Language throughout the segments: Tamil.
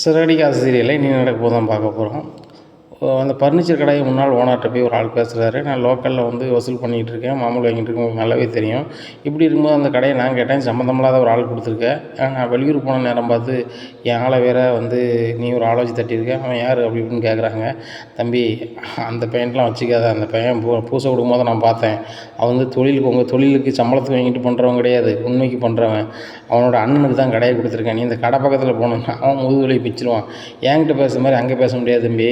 சிறகடி ஆசிரியரில் இனி நடக்க போது தான் பார்க்க போகிறோம். அந்த ஃபர்னிச்சர் கடை முன்னாள் ஓனர்கிட்ட போய் ஒரு ஆள் பேசுகிறாரு. நான் லோக்கலில் வந்து வசூல் பண்ணிகிட்டு இருக்கேன், மாமூல் வாங்கிட்டு இருக்கேன், உங்களுக்கு நல்லாவே தெரியும். இப்படி இருக்கும்போது அந்த கடையை நான் கேட்டேன், சம்மந்தமில்லாத ஒரு ஆள் கொடுத்துருக்கேன். நான் வெளியூர் போன நேரம் பார்த்து என் ஆளை வேற வந்து நீ ஒரு ஆளை வச்சு தட்டியிருக்க, அவன் யார் அப்படி இப்படின்னு கேட்குறாங்க. தம்பி, அந்த பையன்லாம் வச்சுக்காத, அந்த பையன் பூசை கொடுக்கும்போது நான் பார்த்தேன். அவன் வந்து உங்கள் தொழிலுக்கு சம்பளத்துக்கு வாங்கிட்டு பண்ணுறவன் கிடையாது, உண்மைக்கு பண்ணுறவன். அவனோட அண்ணனுக்கு தான் கடையை கொடுத்துருக்கேன். நீ இந்த கடை பக்கத்தில் போனோன்னா அவன் முதுகுவலி பிச்சிருவான். என்கிட்ட பேசுகிற மாதிரி அங்கே பேச முடியாது தம்பி.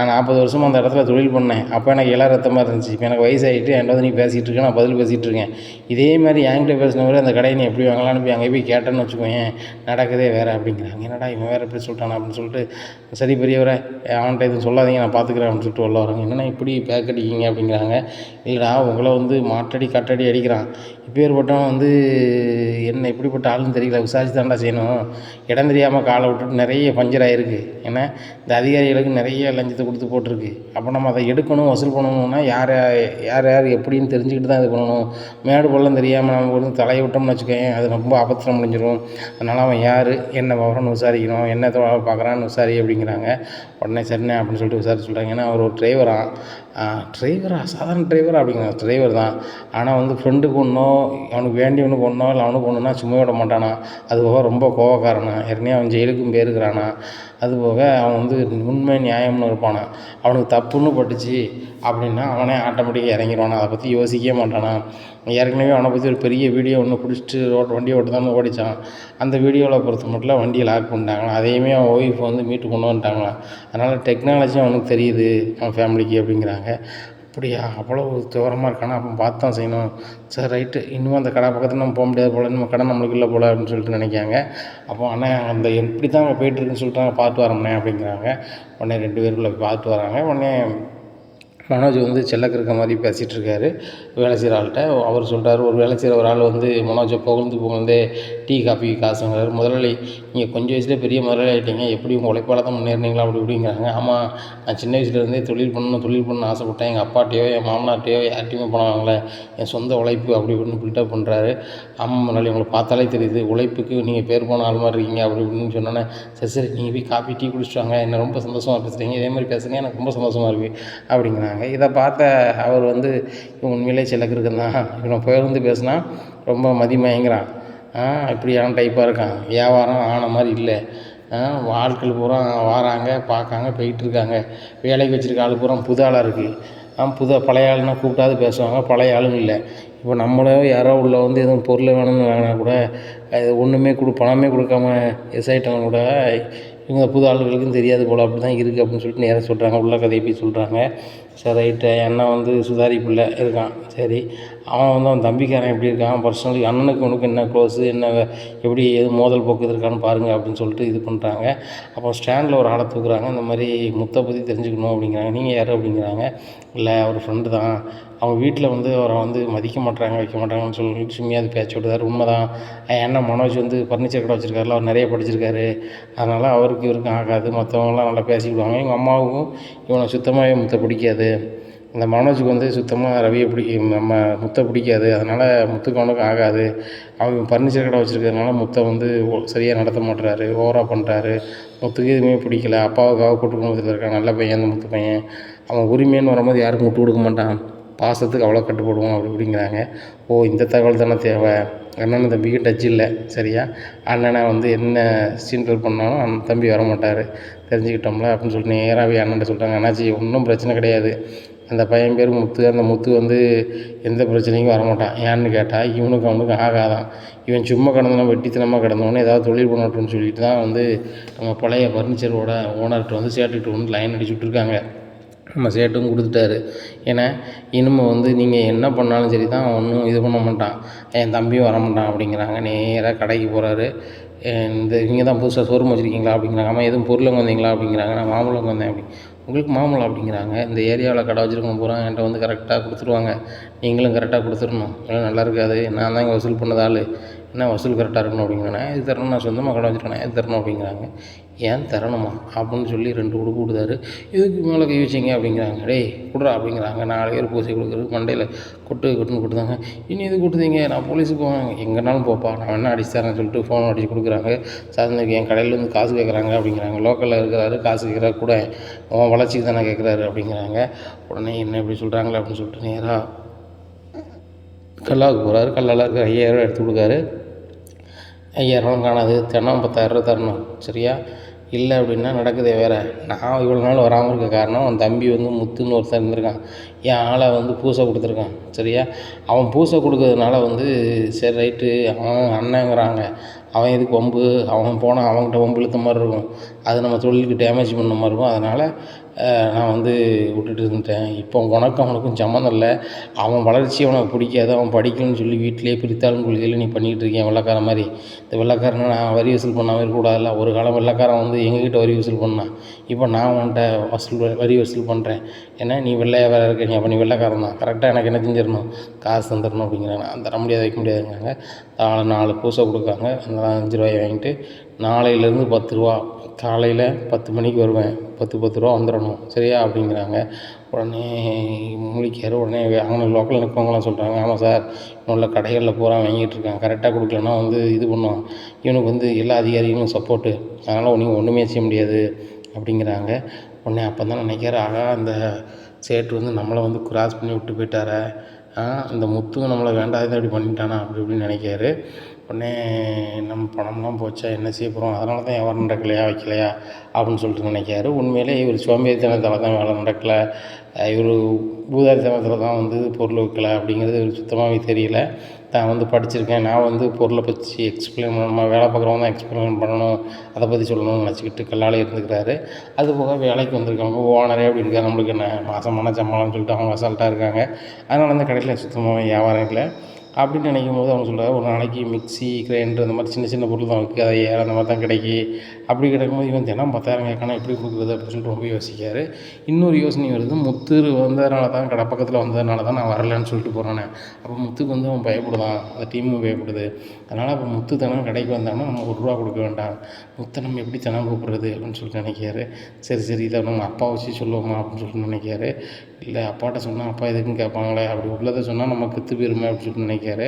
நான் 40 வருஷமாக அந்த இடத்துல தொழில் பண்ணேன். அப்போ எனக்கு இள ரத்தமாக இருந்துச்சு. இப்போ எனக்கு வயசாகிட்டு என்கிட்ட வந்து நீ பேசிகிட்டு இருக்க, நான் பதில் பேசிகிட்டு இருக்கேன். இதே மாதிரி என்கிட்ட பேசின மாதிரி அந்த கடையை நீ எப்படி வாங்கலான்னு போய் அங்கே போய் கேட்டேன்னு வச்சுக்கோங்க, நடக்குதே வேறு அப்படிங்கிறாங்க. என்னடா இவன் வேறு எப்படி சொல்லிட்டானா அப்படின்னு சொல்லிட்டு, சரி பெரியவரை அவன்கிட்ட எதுவும் சொல்லாதீங்க, நான் பார்த்துக்கிறேன் அப்படின்னு சொல்லிட்டு உள்ள வராங்க. என்னென்னா இப்படி பேக் அடிக்கிங்க அப்படிங்கிறாங்க. இல்லைடா, உங்களை வந்து மாட்டடி கட்டடி அடிக்கிறான். இப்பேற்பட்டவன் வந்து என்ன இப்படிப்பட்ட ஆளுன்னு தெரியல, விசாரிச்சு தான்டா செய்யணும். இடம் தெரியாமல் காலை விட்டுட்டு நிறைய பஞ்சர் ஆகிருக்கு. ஏன்னா இந்த அதிகாரிகளுக்கு நிறைய லஞ்சத்தை கொடுத்து போட்டிருக்கு. அப்போ நம்ம அதை எடுக்கணும், வசூல் பண்ணணும்னா யார் யார் எப்படின்னு தெரிஞ்சுக்கிட்டு தான் இது பண்ணணும். மேடு பள்ளம் தெரியாமல் நம்ம வந்து தலையை விட்டோம்னு வச்சுக்கோங்க, அது ரொம்ப ஆபத்தில் முடிஞ்சிடும். அதனால் அவன் யார், என்ன விவரம்னு விசாரிக்கணும், என்ன பார்க்குறான்னு விசாரி அப்படிங்கிறாங்க. உடனே சரிண்ணே அப்படின்னு சொல்லிட்டு விசாரிச்சு சொல்கிறாங்க. ஏன்னா அவர் ஒரு டிரைவரா, சாதாரண டிரைவரா அப்படிங்கிறாங்க. டிரைவர் தான், ஆனால் வந்து ஃப்ரெண்டுக்கு ஒன்றோ அவனுக்கு வேண்டியவனுக்கு ஒன்றோ இல்லை அவனுக்கு ஒன்றுனா சும்மா விட மாட்டானா. அதுபோக ரொம்ப கோவக்காரனா, ஏற்கனவே அவன் ஜெயிலுக்கும் போயிருக்கிறானா. அதுபோக அவன் வந்து உண்மை நியாயம்னு இருப்பானா. அவனுக்கு தப்புன்னு பட்டுச்சு அப்படின்னா அவனே ஆட்டோமேட்டிக்காக இறங்கிடுவானா, அதை பற்றி யோசிக்கவே மாட்டானா. ஏற்கனவே அவனை பற்றி ஒரு பெரிய வீடியோ ஒன்று குடிச்சிட்டு வண்டி ஓட்டுதான்னு ஓடிச்சான். அந்த வீடியோவில் பொறுத்த மட்டும் வண்டியை லாக் பண்ணிட்டாங்களாம். அதையுமே அவன் ஒய்ஃப் வந்து மீட்டு கொண்டு வந்துட்டாங்களாம். அதனால் டெக்னாலஜி அவனுக்கு தெரியுது அவன் ஃபேமிலிக்கு அப்படிங்கிறாங்க. அப்படியா, அவ்வளோ விவரமாக இருக்கானா, அப்போ பார்த்து தான் செய்யணும். சரி ரைட்டு, இன்னும் அந்த கடை பக்கத்தில் நம்ம போக முடியாது போல், இன்னும் கடை நம்மளுக்கு இல்லை போல் அப்படின்னு சொல்லிட்டு நினைக்காங்க. அப்போ அண்ணே அந்த எப்படி தான் அங்கே போய்ட்டுருக்குன்னு சொல்லிட்டு பார்த்து வரோம்ண்ணே அப்படிங்கிறாங்க. உடனே 2 பேருக்குள்ளே பார்த்து வராங்க. உடனே மனோஜ் வந்து செல்லக்கு இருக்க மாதிரி பேசிகிட்டு இருக்காரு வேலை செய்கிற ஆள்கிட்ட. அவர் சொல்கிறார், ஒரு வேலை செய்கிற ஒரு ஆள் வந்து மனோஜை புகழ்ந்தே டீ காஃபி காசுங்கிறார். முதலாளி, நீங்கள் கொஞ்சம் வயசுலேயே பெரிய முதலாளி ஆகிட்டீங்க, எப்படி உங்கள் உழைப்பால் தான் முன்னேறினீங்களா அப்படி இப்படிங்கிறாங்க. ஆமாம், நான் சின்ன வயசுலேருந்தே தொழில் பண்ணணும்னு ஆசைப்பட்டேன். எங்கள் அப்பாட்டையோ என் மாமனார்ட்டையோ யார்ட்டையுமே பணம் வாங்கலை, என் சொந்த உழைப்பு அப்படி இப்படின்னு பில்டப் பண்ணுறாரு. ஆமாம் முதலாளி, உங்களை பார்த்தாலே தெரியுது, உழைப்புக்கு நீங்கள் பேர் போன ஆள் மாதிரி இருக்கீங்க அப்படி இப்படின்னு சொன்னோன்னே, சரி நீங்கள் போய் காஃபி டீ குடிச்சிட்டு வாங்க, என்ன ரொம்ப சந்தோஷமாக பேசுகிறீங்க, இதே மாதிரி பேசுங்க, எனக்கு ரொம்ப சந்தோஷமாக இருக்குது அப்படிங்கிறாங்க. இதை பார்த்த அவர் வந்து உண்மையிலே சிலக்கிருக்குன்னு தான், இவனை புகழ்ந்து பேசினா ரொம்ப மதிமயங்கிறான். இப்படியான டைப்பாக இருக்கான், வியாபாரம் ஆன மாதிரி இல்லை. ஆட்கள் பூரா வாராங்க, பார்க்காங்க, போயிட்டுருக்காங்க. வேலைக்கு வச்சுருக்க ஆள் பூரா புது ஆளாக இருக்குது. பழைய ஆளுன்னா கூப்பிட்டாது பேசுவாங்க, பழைய ஆளும் இல்லை. இப்போ நம்மளோ யாரோ உள்ள வந்து எதுவும் பொருள் வேணும்னு வாங்கினா கூட ஒன்றுமே பணமே கொடுக்காம எஸ்ஐட்டவங்க கூட இவங்க புது ஆளுகளுக்கும் தெரியாது போல், அப்படி தான் இருக்குது அப்படின்னு சொல்லிட்டு நேராக சொல்கிறாங்க. உள்ள கதையை போய் சொல்கிறாங்க. சரி ரைட்டு, அண்ணன் வந்து சுதாரி பிள்ளை இருக்கான். சரி, அவன் வந்து அவன் தம்பிக்காரன் எப்படி இருக்கான், பர்சனலி அண்ணனுக்கு உனக்கு என்ன க்ளோஸு, என்ன எப்படி எது மோதல் போக்கு இருக்கான்னு பாருங்கள் அப்படின்னு சொல்லிட்டு இது பண்ணுறாங்க. அப்போ ஸ்டாண்டில் ஒரு ஆளை தூக்குறாங்க. இந்த மாதிரி முத்தை பற்றி தெரிஞ்சுக்கணும் அப்படிங்கிறாங்க. நீங்கள் யார் அப்படிங்கிறாங்க. இல்லை, அவர் ஃப்ரெண்டு தான். அவங்க வீட்டில் வந்து அவரை வந்து மதிக்க மாட்டாங்க, வைக்க மாட்டாங்கன்னு சொல்லிட்டு சும்மியாவது பேச்சு விட்டுதார். உண்மை தான். ஏன்னா மனோஜ் வந்து ஃபர்னிச்சர் கடை வச்சுருக்காருல, அவர் நிறைய படிச்சிருக்காரு. அதனால் அவருக்கு இவருக்கும் ஆகாது. மற்றவங்களாம் நல்லா பேசிக்கிடுவாங்க. எங்கள் அம்மாவுக்கும் இவனை சுத்தமாகவே முத்தை பிடிக்காது. இந்த மனோஜுக்கு வந்து சுத்தமாக ரவியை நம்ம முத்தை பிடிக்காது. அதனால் முத்துக்கு அவனுக்கும் ஆகாது. அவங்க ஃபர்னிச்சர் கடை வச்சுருக்கிறதுனால முத்தை வந்து சரியாக நடத்த மாட்டுறாரு, ஓவராக பண்ணுறாரு. முத்துக்கு எதுவுமே பிடிக்கல. அப்பாவுக்காக கூட்டு குடும்பத்தில் இருக்கான், நல்ல பையன் அந்த முத்து பையன். அவன் உரிமைன்னு வரும்போது யாருக்கும் விட்டு கொடுக்க மாட்டான், பாசத்துக்கு அவ்வளோ கட்டுப்படுவோம் அப்படி இப்படிங்கிறாங்க. இந்த தகவல் தானே தேவை. அண்ணன் தம்பிக்கு டச் இல்லை, சரியா? அண்ணனை வந்து என்ன சீண்டல் பண்ணாலும் அந்த தம்பி வரமாட்டார், தெரிஞ்சுக்கிட்டோம்ல அப்படின்னு சொல்லிட்டு நேராகவே அண்ணன்ட்ட சொல்கிறாங்க. அண்ணாச்சி, ஒன்றும் பிரச்சனை கிடையாது. அந்த பையன் பேர் முத்து. அந்த முத்து வந்து எந்த பிரச்சனைக்கும் வரமாட்டான். ஏன்னு கேட்டால் இவனுக்கு அவனுக்கு ஆகாதான். இவன் சும்மா கிடந்தவன், வெட்டித்தனமாக கிடந்தவொடனே ஏதாவது தொழில் பண்ணட்டும்னு சொல்லிட்டு தான் வந்து நம்ம பழைய ஃபர்னிச்சரோட ஓனர்கிட்ட வந்து சேட்டுக்கிட்ட வந்து லைன் அடிச்சு விட்ருக்காங்க. நம்ம சேட்டும் கொடுத்துட்டாரு. ஏன்னா இனிமேல் வந்து நீங்கள் என்ன பண்ணாலும் சரி தான், ஒன்றும் இது பண்ண மாட்டான், என் தம்பியும் வர மாட்டான் அப்படிங்கிறாங்க. நேராக கடைக்கு போகிறாரு. இங்கே தான் புதுசாக ஷோரூம் வச்சுருக்கீங்களா அப்படிங்கிறாங்க. ஆமாம், எதுவும் பொருளுங்க வந்தீங்களா அப்படிங்கிறாங்க. நான் மாம்பழம் வந்தேன் அப்படி. உங்களுக்கு மாம்பழம் அப்படிங்கிறாங்க. இந்த ஏரியாவில் கடை வச்சுருக்கணும் பூரா என்கிட்ட வந்து கரெக்டாக கொடுத்துருவாங்க, நீங்களும் கரெக்டாக கொடுத்துடணும், எல்லாம் நல்லா இருக்காது. நான் தான் இங்கே வசூல் பண்ணது ஆள், என்ன வசூல் கரெக்டாக இருக்கணும் அப்படிங்கிறாங்க. இது தரணும், நான் சொந்தமாக கடை வச்சுருக்கேன், இது தரணும் அப்படிங்கிறாங்க. ஏன் தரணுமா அப்படின்னு சொல்லி 2 உடுப்பு கொடுத்தாரு. இதுக்கு மேலே கை வச்சிங்க அப்படிங்கிறாங்க. டேய் குட்றா அப்படிங்கிறாங்க. 4 பேர் பூசை கொடுக்குறது மண்டையில் கொட்டுன்னு கொடுத்தாங்க. இனி இது கொடுத்தீங்க நான் போலீஸுக்கு போவேன். எங்கேனாலும் போப்பா நான் வேணா அடிச்சு தரேன்னு சொல்லிட்டு ஃபோன் அடிச்சு கொடுக்குறாங்க. சார் என் கடையில் வந்து காசு கேட்குறாங்க அப்படிங்கிறாங்க. லோக்கலில் இருக்கிறாரு காசு கேட்குறாரு கூட உன் வளர்ச்சிக்கு தானே கேட்குறாரு அப்படிங்கிறாங்க. உடனே என்ன இப்படி சொல்கிறாங்களே அப்படின்னு சொல்லிட்டு நேராக கல்லாவுக்கு போகிறாரு. கல்லால் இருக்கிற 5000 எடுத்து கொடுக்காரு. 5000 காணாது. தினம் 10,000 தரணும் சரியா? இல்லை அப்படின்னா நடக்குதே வேறு. நான் இவ்வளோ நாள் வராமல் இருக்க காரணம் அவன் தம்பி வந்து முத்துன்னு ஒருத்தன் இருந்திருக்கான். என் ஆளை வந்து பூசை கொடுத்துருக்கான் சரியா? அவன் பூசை கொடுக்கறதுனால வந்து சரி ரைட்டு அவன் அண்ணங்கிறாங்க. அவன் எதுக்கு வம்பு, அவன் போனால் அவன்கிட்ட வம்பு இழுத்த மாதிரி இருக்கும். அது நம்ம தொழிலுக்கு டேமேஜ் பண்ண மாதிரி இருக்கும். அதனால் நான் வந்து விட்டுட்டு இருந்துட்டேன். இப்போ உனக்கும் அவனுக்கும் சம்மந்தம் இல்லை. அவன் வளர்ச்சி அவனுக்கு பிடிக்காது. அவன் படிக்கணும்னு சொல்லி வீட்டிலேயே பிரித்தாளும் கொள்கையில் நீ பண்ணிக்கிட்டு இருக்கேன் வெள்ளைக்காரன் மாதிரி. இந்த வெள்ளைக்காரனை நான் வரி வசூல் பண்ணாமல் இருக்கக்கூடாதுல்ல. ஒரு காலம் வெள்ளைக்காரன் வந்து எங்ககிட்ட வரி வசூல் பண்ணான். இப்போ நான் உன்கிட்ட வரி வசூல் பண்ணுறேன். ஏன்னா நீ வெள்ளையாக வேறு இருக்க. நீ அப்போ நீ வெள்ளைக்காரன் தான். கரெக்டாக எனக்கு என்ன செஞ்சிடணும், காசு தந்துடணும் அப்படிங்கிறாங்க. தர முடியாது வைக்க முடியாதுங்கிறாங்க. 4 பூசை கொடுக்காங்க. அந்த 5 ரூபாயை வாங்கிட்டு நாளையிலேருந்து 10 ரூபா காலையில் 10 மணிக்கு வருவேன். 10 ரூபா வந்துடணும் சரியா அப்படிங்கிறாங்க. உடனே முழிக்காரு. உடனே அங்கே லோக்கலில் நிற்கவங்களாம் சொல்கிறாங்க, ஆமாம் சார் இவனுள்ள கடைகளில் பூரா வாங்கிட்டு இருக்கான். கரெக்டாக கொடுக்கலன்னா வந்து இது பண்ணுவான். இவனுக்கு வந்து எல்லா அதிகாரிகளும் சப்போர்ட்டு. அதனால் நீங்கள் ஒன்றுமே செய்ய முடியாது அப்படிங்கிறாங்க. உடனே அப்போ தான் நினைக்கிறாரு, ஆகா அந்த சேட்டு வந்து நம்மளை வந்து கிராஸ் பண்ணி விட்டு போயிட்டாரே, இந்த முத்து நம்மளை வேண்டாததை அப்படி பண்ணிட்டானா அப்படி இப்படின்னு நினைக்காரு. உடனே நம்ம பணம்லாம் போச்சா என்ன செய்ய போகிறோம், அதனால தான் வியாபாரம் நடக்கலையா வைக்கலையா அப்படின்னு சொல்லிட்டு நினைக்காரு. உண்மையிலே இவர் சோம்பேறித்தனத்தால் தான் வேலை நடக்கலை. இவர் பூதாரித்தனத்தில் தான் வந்து பொருள் விற்கலை அப்படிங்கிறது இவருக்கு சுத்தமாகவே தெரியல. தான் வந்து படிச்சிருக்கேன், நான் வந்து பொருளை பற்றி எக்ஸ்பிளைன் பண்ணணும், வேலை பார்க்குறவங்க தான் எக்ஸ்பிளைன் பண்ணணும், அதை பற்றி சொல்லணும்னு நினச்சிக்கிட்டு கல்லாலே இருந்துக்கிறாரு. அதுபோக வேலைக்கு வந்திருக்கவங்க ஓனரே அப்படி இருக்கார், நம்மளுக்கு என்ன மாதமான சம்பளம்னு சொல்லிட்டு அவங்க அசால்ட்டாக இருக்காங்க. அதனால் அந்த கடையில் சுத்தமாக வியாபாரம் இல்லை அப்படின்னு நினைக்கும் போது அவங்க சொல்கிறாங்க, ஒரு நாளைக்கு மிக்ஸி கிரைண்டர் அந்த மாதிரி சின்ன சின்ன பொருள் தான் விற்கும், அதை அந்த மாதிரி தான் கிடைக்கி. அப்படி கிடைக்கும்போது இவன் தினம் 10,000 கேட்கானா எப்படி கொடுக்குறது அப்படின்னு சொல்லிட்டு ரொம்ப யோசிக்காரு. இன்னொரு யோசனை வருது, முத்து வந்ததுனால தான் கடை பக்கத்தில் வந்ததுனால தான் நான் வரலைன்னு சொல்லிட்டு போகிறானே. அப்போ முத்துக்கு வந்து அவன் பயப்படுதான், அந்த டீமும் பயப்படுது. அதனால் அப்போ முத்து தினம் கடைக்கு வந்தாங்கன்னா நம்ம 1 ரூபா கொடுக்க வேண்டாம், முத்தை நம்ம எப்படி தினம் கூப்பிட்றது அப்படின்னு சொல்லிட்டு நினைக்காரு. சரி இதை நம்ம அப்பா வச்சு சொல்லுவோமா அப்படின்னு சொல்லிட்டு நினைக்காரு. இல்லை அப்பாட்ட சொன்னால் அப்பா எதுக்குன்னு கேட்பாங்களே, அப்படி உள்ளதை சொன்னால் நம்ம கற்று போயிருமே அப்படின்னு சொல்லிட்டு நினைக்காரு.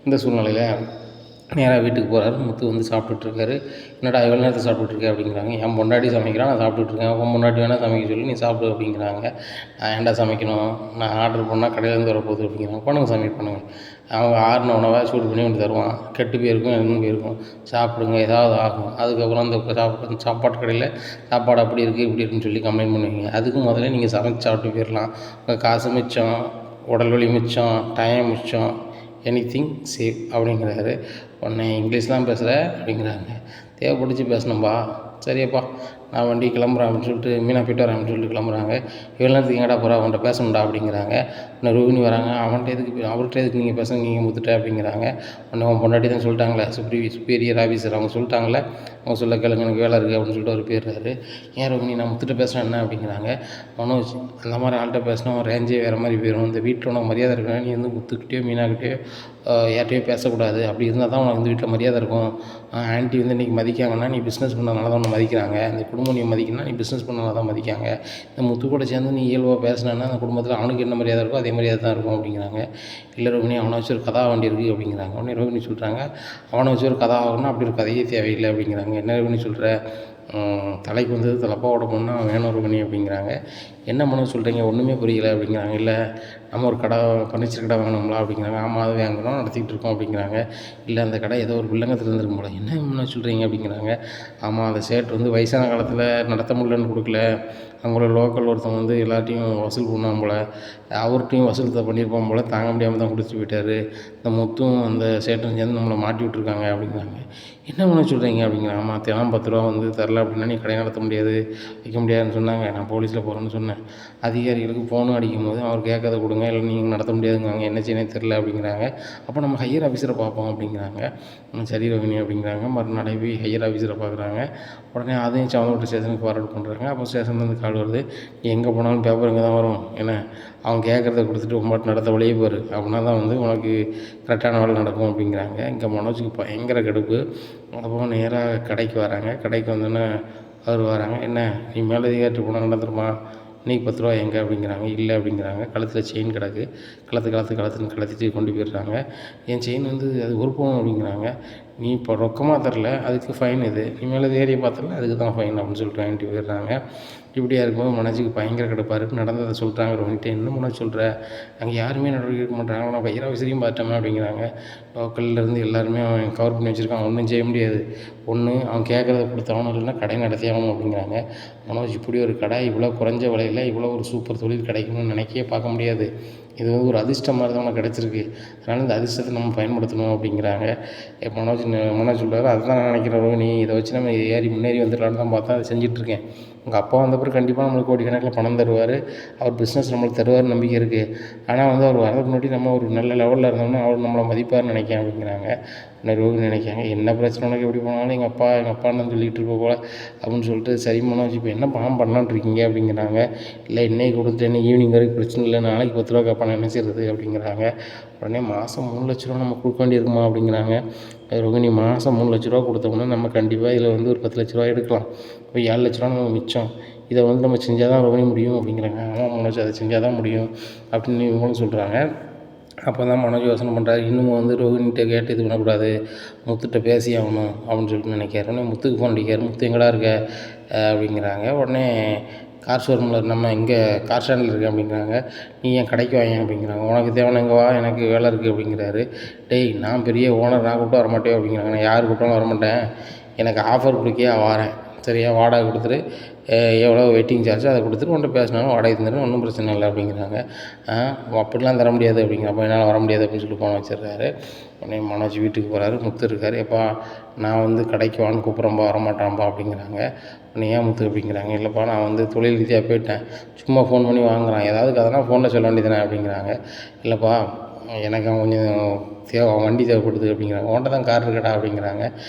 இந்த சூழ்நிலையில் நேராக வீட்டுக்கு போகிறாரு. முத்து வந்து சாப்பிட்டுட்ருக்காரு. என்னடா எவ்வளோ நேரத்தை சாப்பிட்டுட்ருக்கேன் அப்படிங்கிறாங்க. என் பொண்டாட்டி சமைக்கிறான், நான் சாப்பிட்டுட்ருக்கேன். உன் பொண்டாட்டி வேணால் சமைக்க சொல்லி நீ சாப்பிடு அப்படிங்கிறாங்க. நான் ஏன்டா சமைக்கணும், நான் ஆர்டர் பண்ணால் கடையிலேருந்து வரப்போகுது அப்படிங்கிறாங்க. பண்ணுங்கள் சாமி பண்ணுங்கள். அவங்க ஆறின உணவை சூடு பண்ணி கொண்டு தருவான். கெட்டு போயிருக்கும் எதுவும் போயிருக்கும், சாப்பிடுங்க ஏதாவது ஆகும். அதுக்கப்புறம் அந்த சாப்பாட்டு கடையில் சாப்பாடு அப்படி இருக்குது இப்படி இருக்குன்னு சொல்லி கம்ப்ளைண்ட் பண்ணுவீங்க. அதுக்கு முதல்ல நீங்கள் சமைச்சு சாப்பிட்டு போயிடலாம். உங்கள் காசு மிச்சம், உடல் வலி மிச்சம், டைம் மிச்சம், எனிதிங் சேவ் அப்படிங்கிறாரு. உடனே இங்கிலீஷ்லாம் பேசுகிற அப்படிங்கிறாங்க. தேவைப்பட்டுச்சு பேசணும்பா, சரியப்பா நான் வண்டி கிளம்புறேன் அப்படின்னு சொல்லிட்டு மீனா போய்ட்டு வரேன் அப்படின்னு சொல்லிட்டு கிளம்புறாங்க. இவ்வளோ நேரத்துக்கு எங்கடா போகிறா, அவன்கிட்ட பேசணும்டா அப்படிங்கிறாங்க. உடனே ரோகிணி வராங்க. அவர்கிட்ட எதுக்கு நீங்கள் பேசுங்க, நீங்கள் முத்துட்ட அப்படிங்கிறாங்க. உடனே அவன் பொண்டாட்டி தான் சொல்லிட்டாங்களே, சுப்பீரியர் ஆஃபீஸர் அவங்க சொல்லிட்டாங்களே, அவங்க சொல்ல கேளுங்க எனக்கு வேலை இருக்குது அப்படின்னு சொல்லிட்டு அவர் போயிடுறாரு. ஏன் ரோகிணி நான் முத்துட்ட பேசுகிறேன் என்ன அப்படிங்கிறாங்க. மனோஜ் அந்த மாதிரி ஆள்கிட்ட பேசினா ரேஞ்சே வேறு மாதிரி போயிடும். இந்த வீட்டில் உனக்கு மரியாதை இருக்கணும், நீ வந்து முத்துக்கிட்டேயோ மீனாக்கிட்டேயோ யார்கிட்டையோ பேசக்கூடாது. அப்படி இருந்தால் தான் உனக்கு இந்த வீட்டில் மரியாதை இருக்கும். ஆன்ட்டி வந்து இன்றைக்கி மதிக்காங்கன்னா நீ பிஸ்னஸ் பண்ணதுனால தான் உன்னை மதிக்கிறாங்க. இந்த குடும்பம் நீ மதிக்கணும்னா நீ பிஸ்னஸ் பண்ணனால தான் மதிக்காங்க. இந்த முத்து கூட சேர்ந்து நீ இயல்பாக பேசினேன்னா அந்த குடும்பத்தில் அவனுக்கு என்ன மரியாதை இருக்கோ அதே மரியாதை தான் இருக்கும் அப்படிங்கிறாங்க. இல்லை ரோகிணி அவனை வச்சு ஒரு கதா வண்டி இருக்குது அப்படிங்கிறாங்க. உடனே ரோகிணி சொல்கிறாங்க, அவனை வச்சு ஒரு கதை ஆகணும்னா அப்படி ஒரு கதையே தேவையில்லை அப்படிங்கிறாங்க. என்ன ரோகிணி சொல்கிற, தலைக்கு வந்தது தலப்பாவோட பொண்ணா வேணும் ரோகிணி அப்படிங்கிறாங்க. என்ன பண்ண சொல்கிறீங்க, ஒன்றுமே புரியலை அப்படிங்கிறாங்க. இல்லை நம்ம ஒரு கடை பர்னிச்சர் கடை வாங்கணும்ல அப்படிங்கிறாங்க. ஆமாம் அது வாங்கணும் நடத்திக்கிட்டு இருக்கோம் அப்படிங்கிறாங்க. இல்லை அந்த கடை ஏதோ ஒரு வில்லங்கத்தில் இருந்துருக்கும் போல. என்ன பண்ண சொல்கிறீங்க அப்படிங்கிறாங்க. ஆமாம் அந்த சேட் வந்து வயசான காலத்தில் நடத்த முடியலன்னு கொடுக்கல, அவங்களோட லோக்கல் ஒருத்தவங்க வந்து எல்லாத்தையும் வசூல் பண்ணுவான் போல், அவர்கிட்டையும் வசூல் பண்ணியிருப்பான் போல், தாங்க முடியாமல் தான் குடிச்சு போயிட்டார். இந்த முத்தும் அந்த சேட்டும் சேர்ந்து நம்மளை மாட்டி விட்ருக்காங்க அப்படிங்கிறாங்க. என்ன பண்ண சொல்கிறீங்க அப்படிங்கிறாங்க. ஆமாம் தினம் 10 ரூபா வந்து தரல அப்படின்னா நீ கடை நடத்த முடியாது வைக்க முடியாதுன்னு சொன்னாங்க. நான் போலீஸில் போகிறேன்னு சொன்னேன். அதிகாரிகளுக்கு ஃபோனும் அடிக்கும் போது அவர் கேட்கறத கொடுங்க, இல்லை நீங்கள் நடத்த முடியாதுங்கிறாங்க. என்ன செய்யணும் தெரில அப்படிங்கிறாங்க. அப்போ நம்ம ஹையர் ஆஃபீஸரை பார்ப்போம் அப்படிங்கிறாங்க. சரி ரோகிணி அப்படிங்கிறாங்க. மறுநாளே போய் ஹையர் ஆஃபீஸரை பார்க்குறாங்க. உடனே அதையும் சம்மந்தப்பட்ட ஸ்டேஷனுக்கு ஃபார்வர்ட் பண்ணுறாங்க. அப்போ ஸ்டேஷன்லேருந்து கால் வருது, நீ எங்கே போனாலும் பேப்பர் இங்கே தான் வரும், ஏன்னா அவன் கேட்குறத கொடுத்துட்டு உங்கள்கிட்ட நடத்த வழியே போயிரு, அப்படின்னா தான் வந்து உனக்கு கரெக்டான வேலை நடக்கும் அப்படிங்கிறாங்க. இங்கே மனோஜுக்கு பயங்கர கடுப்பு. அப்போ நேராக கடைக்கு வராங்க. கடைக்கு வந்தோன்னே அவர் வராங்க, "என்ன நீ மேலதிகாரிட்ட போனால் நடந்துருமா? இன்றைக்கி 10 ரூபா எங்கே?" அப்படிங்கிறாங்க. "இல்லை" அப்படிங்கிறாங்க. கழுத்தில் செயின் கிடக்கு. கழுத்துன்னு கழட்டிட்டு கொண்டு போயிடுறாங்க. என் செயின் வந்து அது ஒரு பவுன் அப்படிங்கிறாங்க. "நீ இப்போ ரொக்கமாக தரல, அதுக்கு ஃபைன் இது. நீ மேலதிகாரியை பார்த்தல, அதுக்கு தான் ஃபைன்" அப்படின்னு சொல்லிட்டு வாங்கிட்டு போயிடுறாங்க. இப்படியா இருக்கும்போது மனோஜுக்கு பயங்கர கடுப்பாக இருக்குது. நடந்ததை சொல்கிறாங்க ரோஹினிட்ட. "என்ன மனோஜ் சொல்கிற? அங்கே யாருமே நடவடிக்கை எடுக்க மாட்டாங்க. நான் பையர் ஆஃபீஸரையும் பார்த்தோமே" அப்படிங்கிறாங்க. லோக்கல்லேருந்து எல்லாருமே அவன் கவர் பண்ணி வச்சுருக்கான். ஒன்றும் செய்ய முடியாது. ஒன்று அவன் கேட்குறத கொடுத்தாகணும், இல்லைன்னா கடை நடத்தி ஆகணும் அப்படிங்கிறாங்க. மனோஜ், இப்படி ஒரு கடை இவ்வளோ குறைஞ்ச விலையில் இவ்வளோ ஒரு சூப்பர் தொழில் கிடைக்கும்னு நினைக்கவே பார்க்க முடியாது. இது வந்து ஒரு அதிர்ஷ்டம் மாதிரி தான் உனக்கு கிடச்சிருக்கு. அதனால் இந்த அதிர்ஷ்டத்தை நம்ம பயன்படுத்தணும் அப்படிங்கிறாங்க. மனோஜ் சொல்கிறாரு, "அதுதான் நான் நினைக்கிறேன் ரோஹினி. இதை வச்சு நம்ம ஏறி முன்னேறி வந்துடலான்னு தான் பார்த்தா அதை செஞ்சிட்ருக்கேன். உங்கள் அப்பா வந்த பிறகு கண்டிப்பாக நம்மளுக்கு கோடிக்கணக்கில் பணம் தருவார். அவர் பிஸ்னஸ் நம்மளுக்கு தருவார்னு நம்பிக்கை இருக்குது. ஆனால் வந்து அவர் வரதுக்கு முன்னாடி நம்ம ஒரு நல்ல லெவலில் இருந்தோம்னா அவர் நம்மளை மதிப்பார்னு நினைக்கிறேன்" அப்படிங்கிறாங்க. உடனே ரோஹினி நினைக்காங்க, "என்ன பிரச்சனை உனக்கு? எப்படி போனாலும் எங்கள் அப்பான்னு சொல்லிகிட்டு இருக்க போல" அப்படின்னு சொல்லிட்டு, "சரி மனோஜ், இப்போ என்ன பணம் பண்ணலான்னு இருக்கீங்க?" அப்படிங்கிறாங்க. "இல்லை, இன்னைக்கு கொடுத்துட்டு இன்னைக்கு ஈவினிங் வரைக்கும் பிரச்சனை இல்லை. நாளைக்கு 10 ரூபா கேட்பான், என்ன செய்கிறது?" அப்படிங்கிறாங்க. உடனே மாதம் 3 லட்ச ரூபா நம்ம கொடுக்க வேண்டியிருக்குமா அப்படிங்கிறாங்க. ரோஹினி, மாதம் 3 லட்ச ரூபா கொடுத்தோம்னா நம்ம கண்டிப்பாக இதில் வந்து ஒரு 10 லட்ச ரூபா எடுக்கலாம். இப்போ 7 லட்ச ரூபா நம்ம மிச்சம். இதை வந்து நம்ம செஞ்சால் தான் ரோஹினி முடியும் அப்படிங்கிறாங்க. "ஆமாம் மனோஜ், அதை செஞ்சால் தான் முடியும்" அப்படின்னு இவங்களும் சொல்கிறாங்க. அப்போ தான் மனோஜ் யோசனை பண்ணுறாரு, இன்னும் வந்து ரோஹினிகிட்ட கேட்டு இது பண்ணக்கூடாது, முத்துகிட்ட பேசி ஆகணும் அப்படின்னு சொல்லிட்டு நினைக்கிறாரு. உடனே முத்துக்கு ஃபோன் அடிக்காரு. "முத்து, எங்கடா இருக்க?" அப்படிங்கிறாங்க. உடனே கார் ஷோரூமில் நம்ம இங்கே கார் ஸ்டாண்டில் இருக்கேன் அப்படிங்கிறாங்க. "நீ என் கடைக்கு வாங்க" அப்படிங்கிறாங்க. "உனக்கு தேவையான இங்கே வா, எனக்கு வேலை இருக்குது" அப்படிங்கிறாரு. "டேய், நான் பெரிய ஓனர், நான் கூப்பிட்டு வரமாட்டேன்" அப்படிங்கிறாங்க. "நான் யார் கூப்பிட்டாலும் வரமாட்டேன், எனக்கு ஆஃபர் கொடுக்கியா வாரேன், சரியா? வாடகை கொடுத்துரு, எவ்வளோ வெயிட்டிங் சார்ஜோ அதை கொடுத்துட்டு உன்ட்ட பேசினாலும் வாடகை தந்துடுறேன், ஒன்றும் பிரச்சனை இல்லை" அப்படிங்கிறாங்க. "அப்படிலாம் தர முடியாது" அப்படிங்கிறப்ப, "என்னால் வர முடியாது" அப்படின்னு சொல்லி ஃபோனை வச்சிடுறாரு. உடனே மனோஜ் வீட்டுக்கு போகிறாரு. முத்து இருக்கார். "எப்பா, நான் வந்து கடைக்கு வான்னு கூப்பிட்றேன்ப்பா, வரமாட்டான்ப்பா" அப்படிங்கிறாங்க. உடனே, "ஏன் முத்து?" அப்படிங்கிறாங்க. "இல்லைப்பா, நான் வந்து தொழில் ரீதியாக போயிட்டேன், சும்மா ஃபோன் பண்ணி வாங்குறான், ஏதாவது கதைனா ஃபோனில் சொல்ல வேண்டியதுதானே" அப்படிங்கிறாங்க. "இல்லைப்பா, எனக்கு அவன் கொஞ்சம் அவன் வண்டி தேவைப்படுது" அப்படிங்கிறாங்க. "உன்ட்ட தான் கார் இருக்கடா" அப்படிங்கிறாங்க.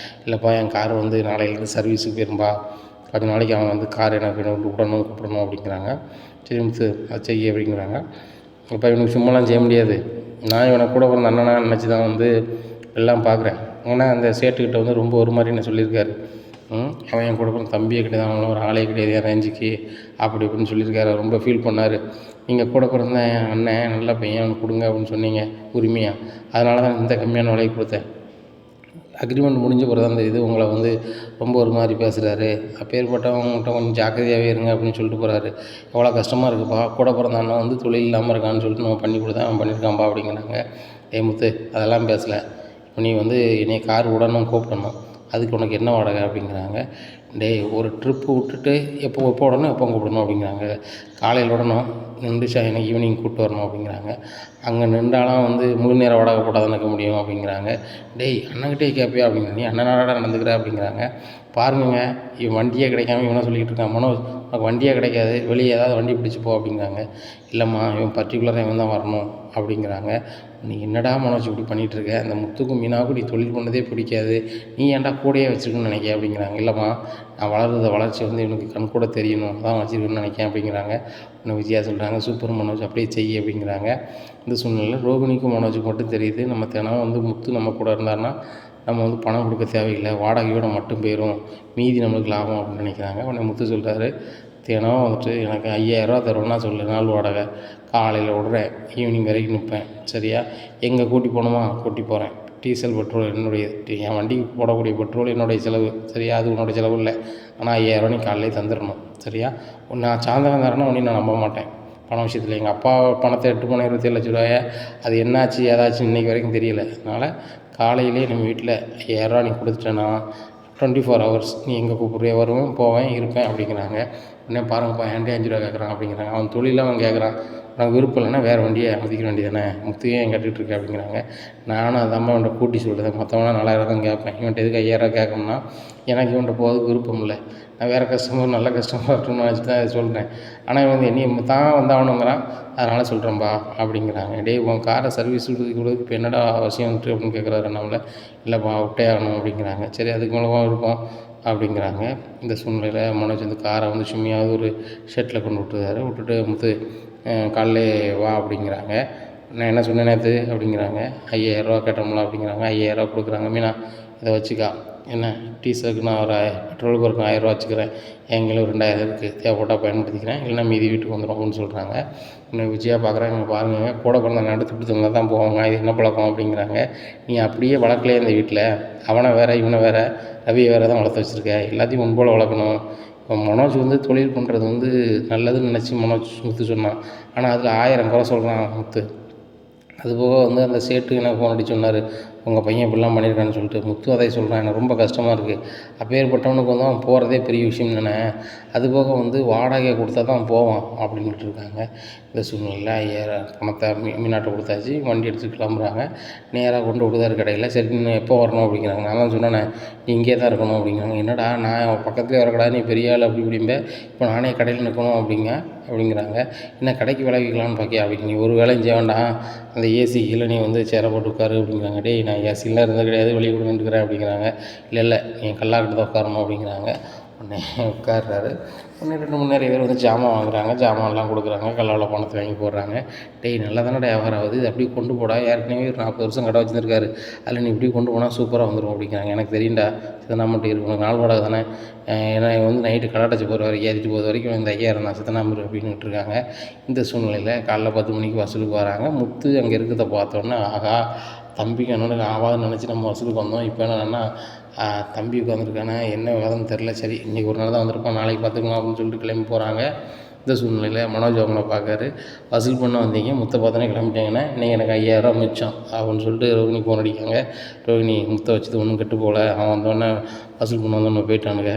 "இல்லைப்பா, என் கார் வந்து நாளையிலேருந்து சர்வீஸுக்கு போயிரும்பா, 10 நாளைக்கு அவன் வந்து கார் எனக்கு கூப்பிடணும்" அப்படிங்கிறாங்க. "சரி முத்து, அதை செய்" அப்படிங்கிறாங்க. "இப்போ இவனுக்கு சும்மாலாம் செய்ய முடியாது. நான் இவனை கூட பிறந்த அண்ணனா நினச்சி தான் வந்து எல்லாம் பார்க்குறேன். ஏன்னா அந்த சேட்டுக்கிட்ட வந்து ரொம்ப ஒரு மாதிரி என்ன சொல்லியிருக்காரு, அவன் என் கூட பிறந்த தம்பியே கிடையாது, அவங்களாம் ஒரு ஆளே கிடையாது என் ரேஞ்சுக்கு அப்படி இப்படின்னு சொல்லியிருக்காரு. ரொம்ப ஃபீல் பண்ணார். நீங்கள் கூட பிறந்த என் அண்ணன் நல்ல பையன், அவனுக்கு கொடுங்க அப்படின்னு சொன்னீங்க உரிமையாக, அதனால தான் இந்த கம்மியான விலைக்கு கொடுத்தேன். அக்ரிமெண்ட் முடிஞ்ச பிறகு தான் தெரியுது உங்களை வந்து ரொம்ப ஒரு மாதிரி பேசுகிறாரு. அப்பேற்பட்டவங்ககிட்ட கொஞ்சம் ஜாக்கிரதையாகவே இருங்க" அப்படின்னு சொல்லிட்டு போகிறாரு. "எவ்வளோ கஷ்டமாக இருக்குப்பா, கூட பிறந்த அண்ணன் வந்து தொழில் இல்லாமல் இருக்கான்னு சொல்லிட்டு நம்ம பண்ணி கொடுத்தா அவன் பண்ணியிருக்கான்ப்பா" அப்படிங்கிறாங்க. "ஏய் முத்து, அதெல்லாம் பேசலை. இப்போ நீ வந்து என்னைய கார் விடணும், கூப்பிடணும், அதுக்கு உனக்கு என்ன வாடகை?" அப்படிங்கிறாங்க. "டேய், ஒரு ட்ரிப்பு விட்டுட்டு எப்போ விடணும், எப்போ கூப்பிடணும்" அப்படிங்கிறாங்க. "காலையில் விடணும், நின்றுச்சா எனக்கு ஈவினிங் கூப்பிட்டு வரணும்" அப்படிங்கிறாங்க. "அங்கே நின்றாலும் வந்து முழு நேர வாடகை போட்டால் தான் நிற்க முடியும்" அப்படிங்கிறாங்க. "டேய், அண்ணன்கிட்டே கேட்பியா" அப்படிங்கிற. "நீ அண்ணனாடா நடந்துக்கிற" அப்படிங்கிறாங்க. "பாருங்கங்க, இவன் வண்டியே கிடைக்காம இவனை சொல்லிக்கிட்டு இருக்கான். மனோஜ், உனக்கு வண்டியே கிடைக்காது, வெளியே ஏதாவது வண்டி பிடிச்சி போ" அப்படிங்கிறாங்க. "இல்லைம்மா, இவன் பர்டிகுலராக இவன் தான் வரணும்" அப்படிங்கிறாங்க. "நீ என்னடா மனோஜ் இப்படி பண்ணிகிட்ருக்க? அந்த முத்துக்கும் மீனாவுக்கும் நீ தொழில் பண்ணதே பிடிக்காது, நீ ஏன்டா கூடயே வச்சுருக்கணும்னு நினைக்க" அப்படிங்கிறாங்க. "இல்லைம்மா, நான் வளர்ச்சி வந்து இவனுக்கு கண் கூட தெரியணும், அதான் வச்சுருக்கணும்னு நினைக்கிறேன்" அப்படிங்கிறாங்க. இன்னும் விஜயா சொல்கிறாங்க, "சூப்பர் மனோஜ், அப்படியே செய்" அப்படிங்கிறாங்க. இந்த சூழ்நிலையில் ரோகிணிக்கும் மனோஜுக்கு மட்டும் தெரியுது, நம்ம தினம் வந்து முத்து நம்ம கூட இருந்தாருன்னா நம்ம வந்து பணம் கொடுக்க தேவையில்லை, வாடகையோடு மட்டும் போயிடும், மீதி நம்மளுக்கு லாபம் அப்படின்னு நினைக்கிறாங்க. உடனே முத்து சொல்கிறாரு, "தினம் வந்துட்டு எனக்கு 5000 ரூபா தருவேன்னா சொல்லு, நாள் வாடகை. காலையில் விட்றேன், ஈவினிங் வரைக்கும் நிற்பேன், சரியா? எங்கே கூட்டி போகணுமா கூட்டி போகிறேன். டீசல் பெட்ரோல் என்னுடைய, என் வண்டிக்கு போடக்கூடிய பெட்ரோல் என்னுடைய செலவு, சரியா? அது உன்னோட செலவு இல்லை. ஆனால் 5000 நீ காலையிலே தந்துடணும், சரியா? நான் சாயந்தரம் தரேன்னா உடனே நான் நம்ப மாட்டேன் பணம் விஷயத்தில். எங்கள் அப்பா பணத்தை எட்டு போன 27 லட்ச ரூபாய, அது என்னாச்சு ஏதாச்சும் இன்றைக்கி வரைக்கும் தெரியல. அதனால் காலையிலே நம்ம வீட்டில் 5000 ரூபா நீ கொடுத்துட்டேன்னா 24 ஹவர்ஸ் நீ எங்கே கூப்பிட்றியோ வருவேன், போவேன், இருப்பேன்" அப்படிங்கிறாங்க. உடனே, "பாருங்கப்பா, என்கிட்ட 5 ரூபா கேட்குறான்" அப்படிங்கிறாங்க. "அவன் தொழிலில் அவன் கேட்குறான், உனக்கு விருப்பம் இல்லைன்னா வேறு வண்டியை மதிக்க வேண்டியதானே, முத்தையே ஏன் கேட்டுக்கிட்டு இருக்க" அப்படிங்கிறாங்க. "நானும் அதாம்மா இவன்ட்ட கூட்டி சொல்கிறேன், மற்றவனா 4000 தான் கேட்பேன், இவன்ட்ட எதுக்கு 5000 கேட்கணும்னா, எனக்கு இவன்ட்ட போகிறதுக்கு விருப்பம் இல்லை, நான் வேறு கஸ்டமர் நல்ல கஸ்டமர் வரட்டும்னு நினச்சி தான் இதை சொல்கிறேன். ஆனால் இவன் வந்து என்னைய தான் வந்தாகணுங்கிறான், அதனால் சொல்கிறேன்ப்பா" அப்படிங்கிறாங்க. "டேய், உன் காரை சர்வீஸ் கொடுக்குறதுக்கு இப்போ என்னடா அவசியம் வந்துட்டு" அப்படின்னு கேட்குறாரு நம்மளை. "இல்லைப்பா, விட்டே ஆகணும்" அப்படிங்கிறாங்க. "சரி, அதுக்கு மூலமாக இருக்கும்" அப்படிங்கிறாங்க. இந்த சூழ்நிலையில் மனோஜ் வந்து காரை வந்து சும்மையாவது ஒரு ஷெட்டில் கொண்டு விட்டுட்டு, "முத்து, காலையிலே வா" அப்படிங்கிறாங்க. "நான் என்ன சொன்னேன் நேற்று" அப்படிங்கிறாங்க. 5000 ரூபா கேட்டோம்ல அப்படிங்கிறாங்க. 5000 ரூபா கொடுக்குறாங்க. "மீனா, இதை வச்சுக்கா, என்ன டீசலுக்கு நான் ஒரு பெட்ரோலுக்கு ஒரு 1000 வச்சுக்கிறேன், என்கையில் ஒரு 2000 இருக்குது, தேவைப்பட்டால் பயன்படுத்திக்கிறேன், இல்லைன்னா மீதி வீட்டுக்கு வந்துடும் அப்படின்னு சொல்கிறாங்க. உடனே விஜயா பார்க்குறாங்க, பாருங்க கூட பிறந்த நடுத்து பிடித்தவங்க தான் போவாங்க, இது என்ன பழக்கம் அப்படிங்கிறாங்க. நீ அப்படியே வளர்க்கலையே இந்த வீட்டில், அவனை வேற இவனை வேற ரவியை வேறு தான் வளர்த்து வச்சுருக்க, எல்லாத்தையும் முன்போல் வளர்க்கணும். இப்போ மனோஜ் வந்து தொழில் பண்ணுறது வந்து நல்லதுன்னு நினச்சி மனோஜ் முத்து சொன்னான். ஆனால் அதில் 1000 குறை சொல்கிறான் முத்து. அதுபோக வந்து அந்த சேட்டு எனக்கு ஃபோன் அடிச்சு சொன்னார், உங்கள் பையன் இப்படிலாம் பண்ணியிருக்கான்னு சொல்லிட்டு. முத்து அதை சொல்கிறான், எனக்கு ரொம்ப கஷ்டமாக இருக்குது. அப்பேற்பட்டவனுக்கு வந்து அவன் போகிறதே பெரிய விஷயம் தானே, அதுபோக வந்து வாடகை கொடுத்தா தான் போவான் அப்படின்ட்டு இருக்காங்க. இந்த சூழ்நிலையில் 5000 பணத்தை மீனாட்ட கொடுத்தாச்சு, வண்டி எடுத்துகிட்டு கிளம்புறாங்க. நேராக கொண்டு விடுதாரு கடையில். சரி நீ எப்போ வரணும் அப்படிங்கிறாங்க. நான் தான் சொன்னேனே நீ இங்கே தான் இருக்கணும் அப்படிங்கிறாங்க. என்னடா நான் பக்கத்துலேயே வரக்கூடாது, நீ பெரிய ஆள் அப்படி இப்படிம்ப, இப்போ நானே கடையில் நிற்கணும் அப்படிங்கிறாங்க. என்ன கடைக்கு வேலை வைக்கலான்னு பார்க்கியா அப்படின்னு. நீ ஒரு வேலையும் செய்ய வேண்டாம், அந்த ஏசி கீழே நீ வந்து சேரை போட்டு உட்காரு அப்படிங்கிறாங்க. டேய் நான் ஏசிலாம் இருந்தது கிடையாது, வெளியே கூட நின்றுக்கிறேன் அப்படிங்கிறாங்க. இல்லை நீ கல்லாக்கிட்டு தான் உட்காரணும் அப்படிங்கிறாங்க. உடனே உட்கார்றாரு. உடனே 2 3 நிறைய பேர் வந்து ஜாமான் வாங்குறாங்க, ஜாமான்லாம் கொடுக்குறாங்க, கல்லாவில் பணத்தை வாங்கி போடுறாங்க. டேய் நல்லா தானே வியாபாரம் ஆகுது, இது அப்படியே கொண்டு போடா, ஏற்கனவே ஒரு 40 வருஷம் கடை வச்சுருக்காரு, அதில் நீ இப்படி கொண்டு போனால் சூப்பராக வந்துடும் அப்படிங்கிறாங்க. எனக்கு தெரியும்டா, சித்தனாமட்டு இருக்கு, உனக்கு நாள் வாடகை தானே, ஏன்னா வந்து நைட்டு கலாட்டச்சு போகிற வரைக்கும் ஏறிட்டு போகிற வரைக்கும் இந்த 5000 தான் சித்தனாமர் அப்படின்னுட்டு இருக்காங்க. இந்த சூழ்நிலையில் காலைல 10 மணிக்கு வசூலுக்கு வராங்க. முத்து அங்கே இருக்கிறத பார்த்தோன்னே, ஆகா தம்பிக்கு அண்ணனுக்கு ஆகாதுன்னு நினச்சி நம்ம வசூலுக்கு வந்தோம், இப்போ என்னன்னா தம்பி உட்காந்துருக்கானே, என்ன வேலைன்னு தெரில, சரி இன்றைக்கி ஒரு நாள் தான் வந்திருப்பான், நாளைக்கு பார்த்துக்கலாம் அப்படின்னு சொல்லிட்டு கிளம்பி போகிறாங்க. இந்த சூழ்நிலையில் மனோஜ் அவங்கள பார்க்காரு. வசூல் பண்ண வந்தீங்க, முத்தை பார்த்தோன்னே கிளம்பிட்டாங்கன்னா இன்றைக்கி எனக்கு 5000 மிச்சம் அப்படின்னு சொல்லிட்டு ரோகிணி ஃபோன் அடிக்காங்க. ரோகிணி முத்தை வச்சது ஒன்றும் கெட்டு போகல, அவன் வந்தோடனே வசூல் பண்ண வந்தோடனே போயிட்டானுங்க,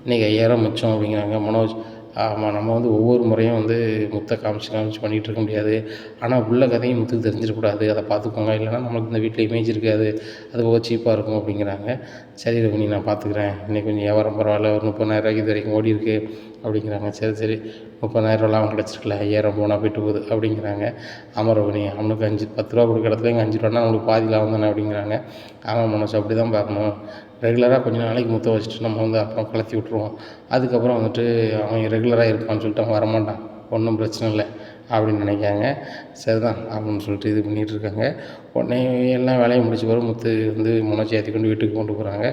இன்றைக்கி 5000 மிச்சம் அப்படிங்கிறாங்க. மனோஜ் ஆமாம், நம்ம வந்து ஒவ்வொரு முறையும் வந்து முத்தை காமிச்சு பண்ணிகிட்டு இருக்க முடியாது, ஆனால் உள்ள கதையும் முத்துக்கு தெரிஞ்சிடக்கூடாது, அதை பார்த்துக்கோங்க, இல்லைனா நம்மளுக்கு இந்த வீட்டில் இமேஜ் இருக்காது, அது போக சீப்பாக இருக்கும் அப்படிங்கிறாங்க. சரி ரோகிணி நான் பார்த்துக்கிறேன், இன்றைக்கி கொஞ்சம் வியாபாரம் பரவாயில்ல, ஒரு 30,000 இது வரைக்கும் ஓடி இருக்குது அப்படிங்கிறாங்க. சரி 30,000 அவன் கிடச்சிருக்கல, 5000 போனால் போய்ட்டு போகுது அப்படிங்கிறாங்க. ஆமாம் ரோகிணி, அவனுக்கு 10 ரூபா கொடுக்குற இடத்துல இங்கே 5 ரூபான்னா அவனுக்கு பாதி லாபம் தானே அப்படிங்கிறாங்க. ஆமாம் மனோஜ் அப்படி தான் பார்க்கணும், ரெகுலராக கொஞ்சம் நாளைக்கு முத்த வச்சுட்டு நம்ம வந்து அப்புறம் கலத்தி விட்ருவோம், அதுக்கப்புறம் வந்துட்டு அவன் ரெகுலராக இருப்பான்னு சொல்லிட்டு அவன் வரமாட்டான், ஒன்றும் பிரச்சனை இல்லை அப்படின்னு நினைக்காங்க. சரிதான் அப்படின்னு சொல்லிட்டு இது பண்ணிகிட்டு இருக்காங்க. உடனே எல்லாம் வேலையை முடிச்ச பிறகு முத்து வந்து மனோஜ் ஏற்றி கொண்டு வீட்டுக்கு கொண்டு போகிறாங்க.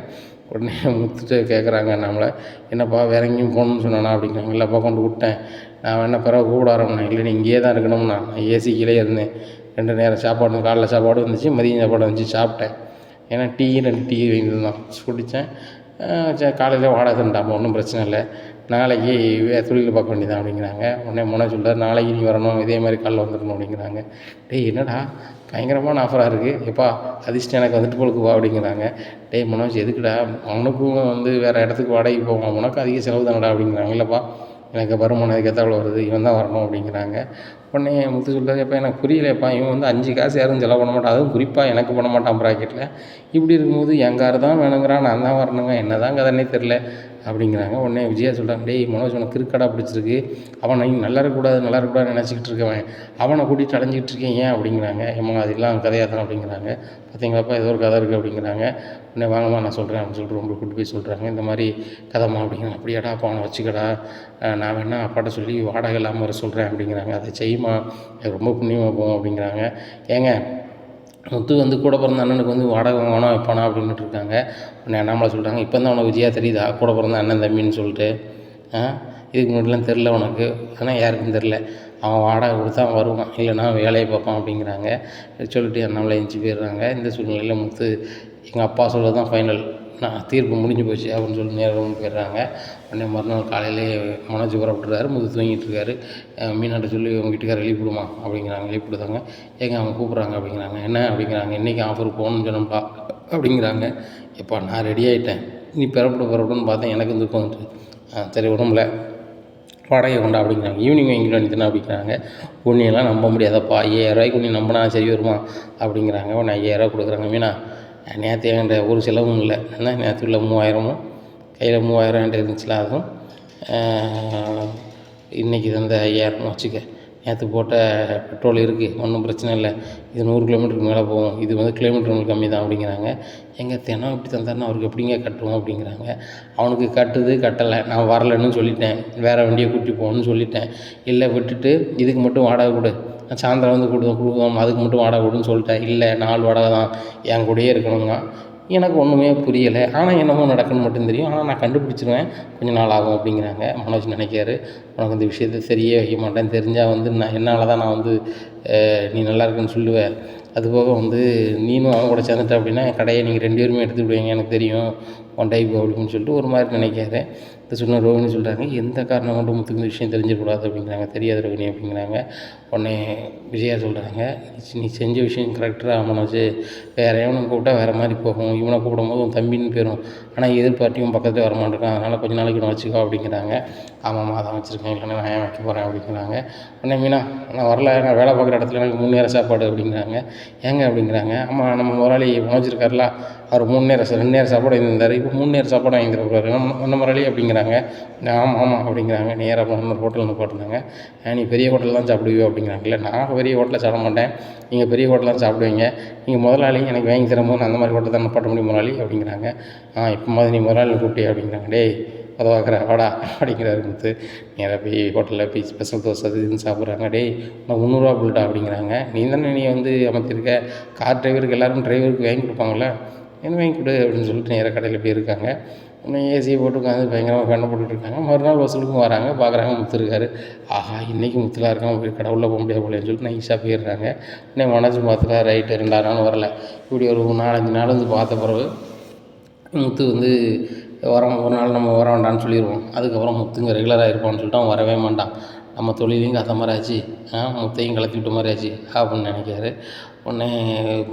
உடனே முத்துட்டு கேட்குறாங்க நம்மளை, என்னப்பா வேற எங்கேயும் போகணும்னு சொன்னானா அப்படிங்கிறாங்க. இல்லைப்பா கொண்டு விட்டேன், நான் வேணா பிறகு கூப்பிட ஆரம்பினேன், இல்லை நீ இங்கேயே தான் இருக்கணும்னா, நான் ஏசி கீழே இருந்தேன், 2 நேரம் சாப்பாடு, காலைல சாப்பாடு வந்துச்சு, மதியம் சாப்பாடு வந்துச்சு, சாப்பிட்டேன், ஏன்னா 2 டீ வாங்கியிருந்தான் குடித்தேன், காலையில் வாடகை தந்துட்டாமல் ஒன்றும் பிரச்சனை இல்லை, நாளைக்கு தொழில் பார்க்க வேண்டியதான் அப்படிங்கிறாங்க. உடனே மனோஜ் சொல்கிறார், நாளைக்கு நீ வரணும், இதே மாதிரி காலைல வந்துடணும் அப்படிங்கிறாங்க. டேய் என்னடா பயங்கரமான ஆஃபராக இருக்குது, எப்பா அதிர்ஷ்டம் எனக்கு வந்துட்டு போலுக்குவா அப்படிங்கிறாங்க. டேய் மனோஜ் எதுக்குடா, அவனுக்கும் வந்து வேறு இடத்துக்கு வாடகைக்கு போவான், உனக்கு அதிக செலவு தானடா அப்படிங்கிறாங்க. இல்லைப்பா எனக்கு வருமானம் அதுக்கு எத்தாவில் வருது, இவன் தான் வரணும் அப்படிங்கிறாங்க. உடனே முத்து சொல்கிறாரு, எப்போ எனக்கு புரியலையப்பா, இவன் வந்து 5 காசு யாரும் செலவு பண்ண மாட்டான், அதுவும் குறிப்பாக எனக்கு பண்ண மாட்டான் ப்ராக்கெட்டில், இப்படி இருக்கும்போது என் கார் தான் வேணுங்கிறான், நான் தான் வரணுங்க, என்ன தான் கதைன்னே தெரில அப்படிங்கிறாங்க. உடனே விஜயா சொல்கிறாங்க, டேய் மனோஜ் உனக்கு கிறுக்கடா பிடிச்சிருக்கு, அவனை நீ நல்லா இருக்கக்கூடாதுன்னு நினச்சிக்கிட்டு இருக்கவன், அவனை கூட்டிகிட்டு அலைஞ்சிக்கிட்டு இருக்கேன் ஏன் அப்படிங்கிறாங்க. ஏம்மா அதெல்லாம் கதையாக தான் அப்படிங்கிறாங்க. பார்த்தீங்களாப்பா ஏதோ ஒரு கதை இருக்குது அப்படிங்கிறாங்க. உடனே வாங்கம்மா நான் சொல்கிறேன் அப்படின்னு சொல்லிட்டு ரொம்ப கூட்டு போய் சொல்கிறாங்க, இந்த மாதிரி கதைம்மா அப்படிங்கிறாங்க. அப்படியாடா அப்போ அவனை வச்சுக்கடா, நான் வேணா அப்பாட்ட சொல்லி வாடகை இல்லாமல் வர சொல்கிறேன் அப்படிங்கிறாங்க. அதை செய்யுமா, எனக்கு ரொம்ப புண்ணியமாக போகும் அப்படிங்கிறாங்க. ஏங்க முத்து வந்து கூட பிறந்த அண்ணனுக்கு வந்து வாடகை வாங்கணும் வைப்பானா அப்படின்ட்டு இருக்காங்க. உடனே அண்ணாமலை சொல்கிறாங்க, இப்போ தான் உனக்கு விஜயா தெரியுதா கூட பிறந்த அண்ணன் தம்பின்னு சொல்லிட்டு, இதுக்கு முன்னாடிலாம் தெரில உனக்கு, ஆனால் யாருக்கும் தெரில, அவன் வாடகை கொடுத்தா அவன் வருவான், இல்லைனா வேலையை பார்ப்பான் அப்படிங்கிறாங்க. சொல்லிட்டு அண்ணாமலை எந்திச்சு போயிடுறாங்க. இந்த சூழ்நிலையில் முத்து எங்கள் அப்பா சொல்கிறது தான் ஃபைனல், நான் தீர்ப்பு முடிஞ்சு போச்சு அப்படின்னு சொல்லி நேரம் போயிடுறாங்க. உடனே மறுநாள் காலையிலே மனோஜ் புறப்பட்டுறாரு, முத்து தூங்கிட்டு இருக்காரு. மீனாட்ட சொல்லி உங்கள் வீட்டுக்கார எழுப்பிவிடுமா அப்படிங்கிறாங்க. எழுப்பிவிடுதாங்க. ஏங்க அவங்க கூப்பிட்றாங்க அப்படிங்கிறாங்க. என்ன அப்படிங்கிறாங்க. இன்றைக்கி ஆஃபர் போகணும்னு சொன்னோம்ப்பா அப்படிங்கிறாங்க. எப்பா நான் ரெடி ஆகிட்டேன், நீ புறப்படுன்னு பார்த்தேன், எனக்கு தூக்கம் வந்துட்டு, சரி உடம்புல வாடகை கொண்டா அப்படிங்கிறாங்க. ஈவினிங் வாங்கிட்டு வந்துட்டுனா அப்படிங்கிறாங்க. உன்னையெல்லாம் நம்ப முடியாதப்பா, 5000 உன்னை நம்பினா சரி வருமா அப்படிங்கிறாங்க. உடனே 5000 கொடுக்குறாங்க. மீனா நேற்று என்கிட்ட ஒரு செலவும் இல்லை, என்ன நேற்று உள்ள 3000 கையில் 3000 என்கிட்ட இருந்துச்சுல, அதுவும் இன்றைக்கி தந்த 5000 வச்சுக்க, நேற்று போட்ட பெட்ரோல் இருக்குது, ஒன்றும் பிரச்சனை இல்லை, இது 100 கிலோமீட்டருக்கு மேலே போகும், இது வந்து கிலோமீட்டர் உங்களுக்கு கம்மி தான் அப்படிங்கிறாங்க. எங்கள் தினம் இப்படி தந்தாருன்னா அவருக்கு எப்படிங்க கட்டுவோம் அப்படிங்கிறாங்க. அவனுக்கு கட்டலை, நான் வரலைன்னு சொல்லிட்டேன், வேறு வண்டியை கூட்டி போகணுன்னு சொல்லிட்டேன், இல்லை விட்டுட்டு இதுக்கு மட்டும் வாடகை கொடு, சாயந்தரம் வந்து கொடுத்தோம் அதுக்கு மட்டும் வாடகை கொடுன்னு சொல்லிட்டேன், இல்லை 4 வாடகை தான், என் கூடயே இருக்கணுங்க, எனக்கு ஒன்றுமே புரியலை. ஆனால் என்னமோ நடக்குன்னு மட்டும் தெரியும். ஆனால் நான் கண்டுபிடிச்சிருவேன், கொஞ்சம் நாள் ஆகும் அப்படிங்கிறாங்க. மனோஜ் நினைக்காரு, உனக்கு இந்த விஷயத்த சரியே வைக்க மாட்டேன், தெரிஞ்சால் வந்து என்னால் தான் நான் வந்து நீ நல்லா இருக்குன்னு சொல்லுவேன். அதுபோக வந்து நீனும் அவன் கூட சேர்ந்துட்ட அப்படின்னா கடையை நீங்கள் 2 பேருமே எடுத்துக்கிடுவீங்க, எனக்கு தெரியும் உன் டைப்பு அப்படின்னு சொல்லிட்டு ஒரு மாதிரி நினைக்காரு. இதை சொன்ன ரோகிணி சொல்கிறாங்க, எந்த காரணம் கொண்டு முத்துக்கு இந்த விஷயம் தெரிஞ்சிடக்கூடாது அப்படிங்கிறாங்க. தெரியாது ரோகிணி அப்படிங்கிறாங்க. உடனே விஜயா சொல்கிறாங்க, நீ செஞ்ச விஷயம் கரெக்டாக மனோஜ், வேறு எவனை கூப்பிட்டா வேறு மாதிரி போகும், இவனை கூப்பிடும்போது உன் தம்பின்னு போயிடும், ஆனால் எதிர்பார்ட்டியும் பக்கத்தில் வரமாட்டேங்கான், அதனால் கொஞ்சம் நாளைக்கு நான் வச்சுக்கோ அப்படிங்கிறாங்க. ஆமாம்மா அதான் வச்சுருக்கேன், இல்லைன்னா நான் ஏன் வைக்க போகிறேன் அப்படிங்கிறாங்க. உடனே மீனா, நான் வரல, நான் வேலை பார்க்குற இடத்துல எனக்கு 3 நேரம் சாப்பாடு அப்படிங்கிறாங்க. ஏங்க அப்படிங்கிறாங்க. ஆமாம், நம்ம முதலாளி மனோஜ் இருக்கார்ல, அவர் 2 நேரம் சாப்பாடு வாங்கியிருந்தார், இப்போ 3 நேரம் சாப்பாடு வாங்கி தரக்கூடாது நம்ம முதலாளி அப்படிங்கிறாங்க. ஆமாம் ஆமாம் அப்படிங்கிறாங்க. நேராக இன்னொரு ஹோட்டலில் போட்டிருந்தாங்க. நீ பெரிய ஹோட்டலில் தான் சாப்பிடுவியோ அப்படிங்கிறாங்க. இல்லை, நான் பெரிய ஹோட்டலில் சாப்பிட மாட்டேன், நீங்கள் பெரிய ஹோட்டலில் தான் சாப்பிடுவீங்க, நீங்கள் முதலாளி எனக்கு வாங்கி தரும்போது நான் அந்த மாதிரி ஹோட்டல் தான் நிப்பாட்ட முடியும் முதலாளி அப்படிங்கிறாங்க. இப்போ மாதிரி நீ முதலாளி கூப்பிட்டே அப்படிங்கிறாங்க. டேய் உதவாக்குற வாடா அப்படிங்கிறாரு முத்து. நேராக போய் ஹோட்டலில் போய் ஸ்பெஷல் தோசை அது இதுன்னு சாப்பிட்றாங்க. டேய் உனக்கு 300 பில்டா அப்படிங்கிறாங்க. நீ தானே நீ வந்து அமைச்சிருக்க, கார் டிரைவருக்கு எல்லாரும் டிரைவருக்கு வாங்கி கொடுப்பாங்களே, என்ன வாங்கி கொடு அப்படின்னு சொல்லிட்டு நேராக கடையில் போயிருக்காங்க. இன்னும் ஏசியை போட்டு உட்காந்து பயங்கரமாக ஃபேனை போட்டுட்ருக்காங்க. மறுநாள் வசூலுக்கும் வராங்க, பார்க்குறாங்க முத்து இருக்காரு. ஆஹா, இன்றைக்கி முத்துலாம் இருக்கான், போய் கடவுளில் போக முடியாது போலேன்னு சொல்லிட்டு நைஸாக போயிடுறாங்க. இன்னும் மனசு பார்த்துட்டா ரைட்டு 2 நாள் வரல. இப்படி ஒரு 4-5 நாள் வந்து பார்த்த பிறகு முத்து வந்து ஒரு நாள் நம்ம வர வேண்டாம்னு சொல்லிடுவோம். அதுக்கப்புறம் முத்துங்க ரெகுலராக இருப்பான்னு சொல்லிட்டு அவன் வரவே மாட்டான். நம்ம தொழிலையும் காத்த மாதிரி ஆச்சு, முத்தையும் கலத்தி விட்ட மாதிரி ஆச்சு அப்படின்னு நினைக்காரு. உடனே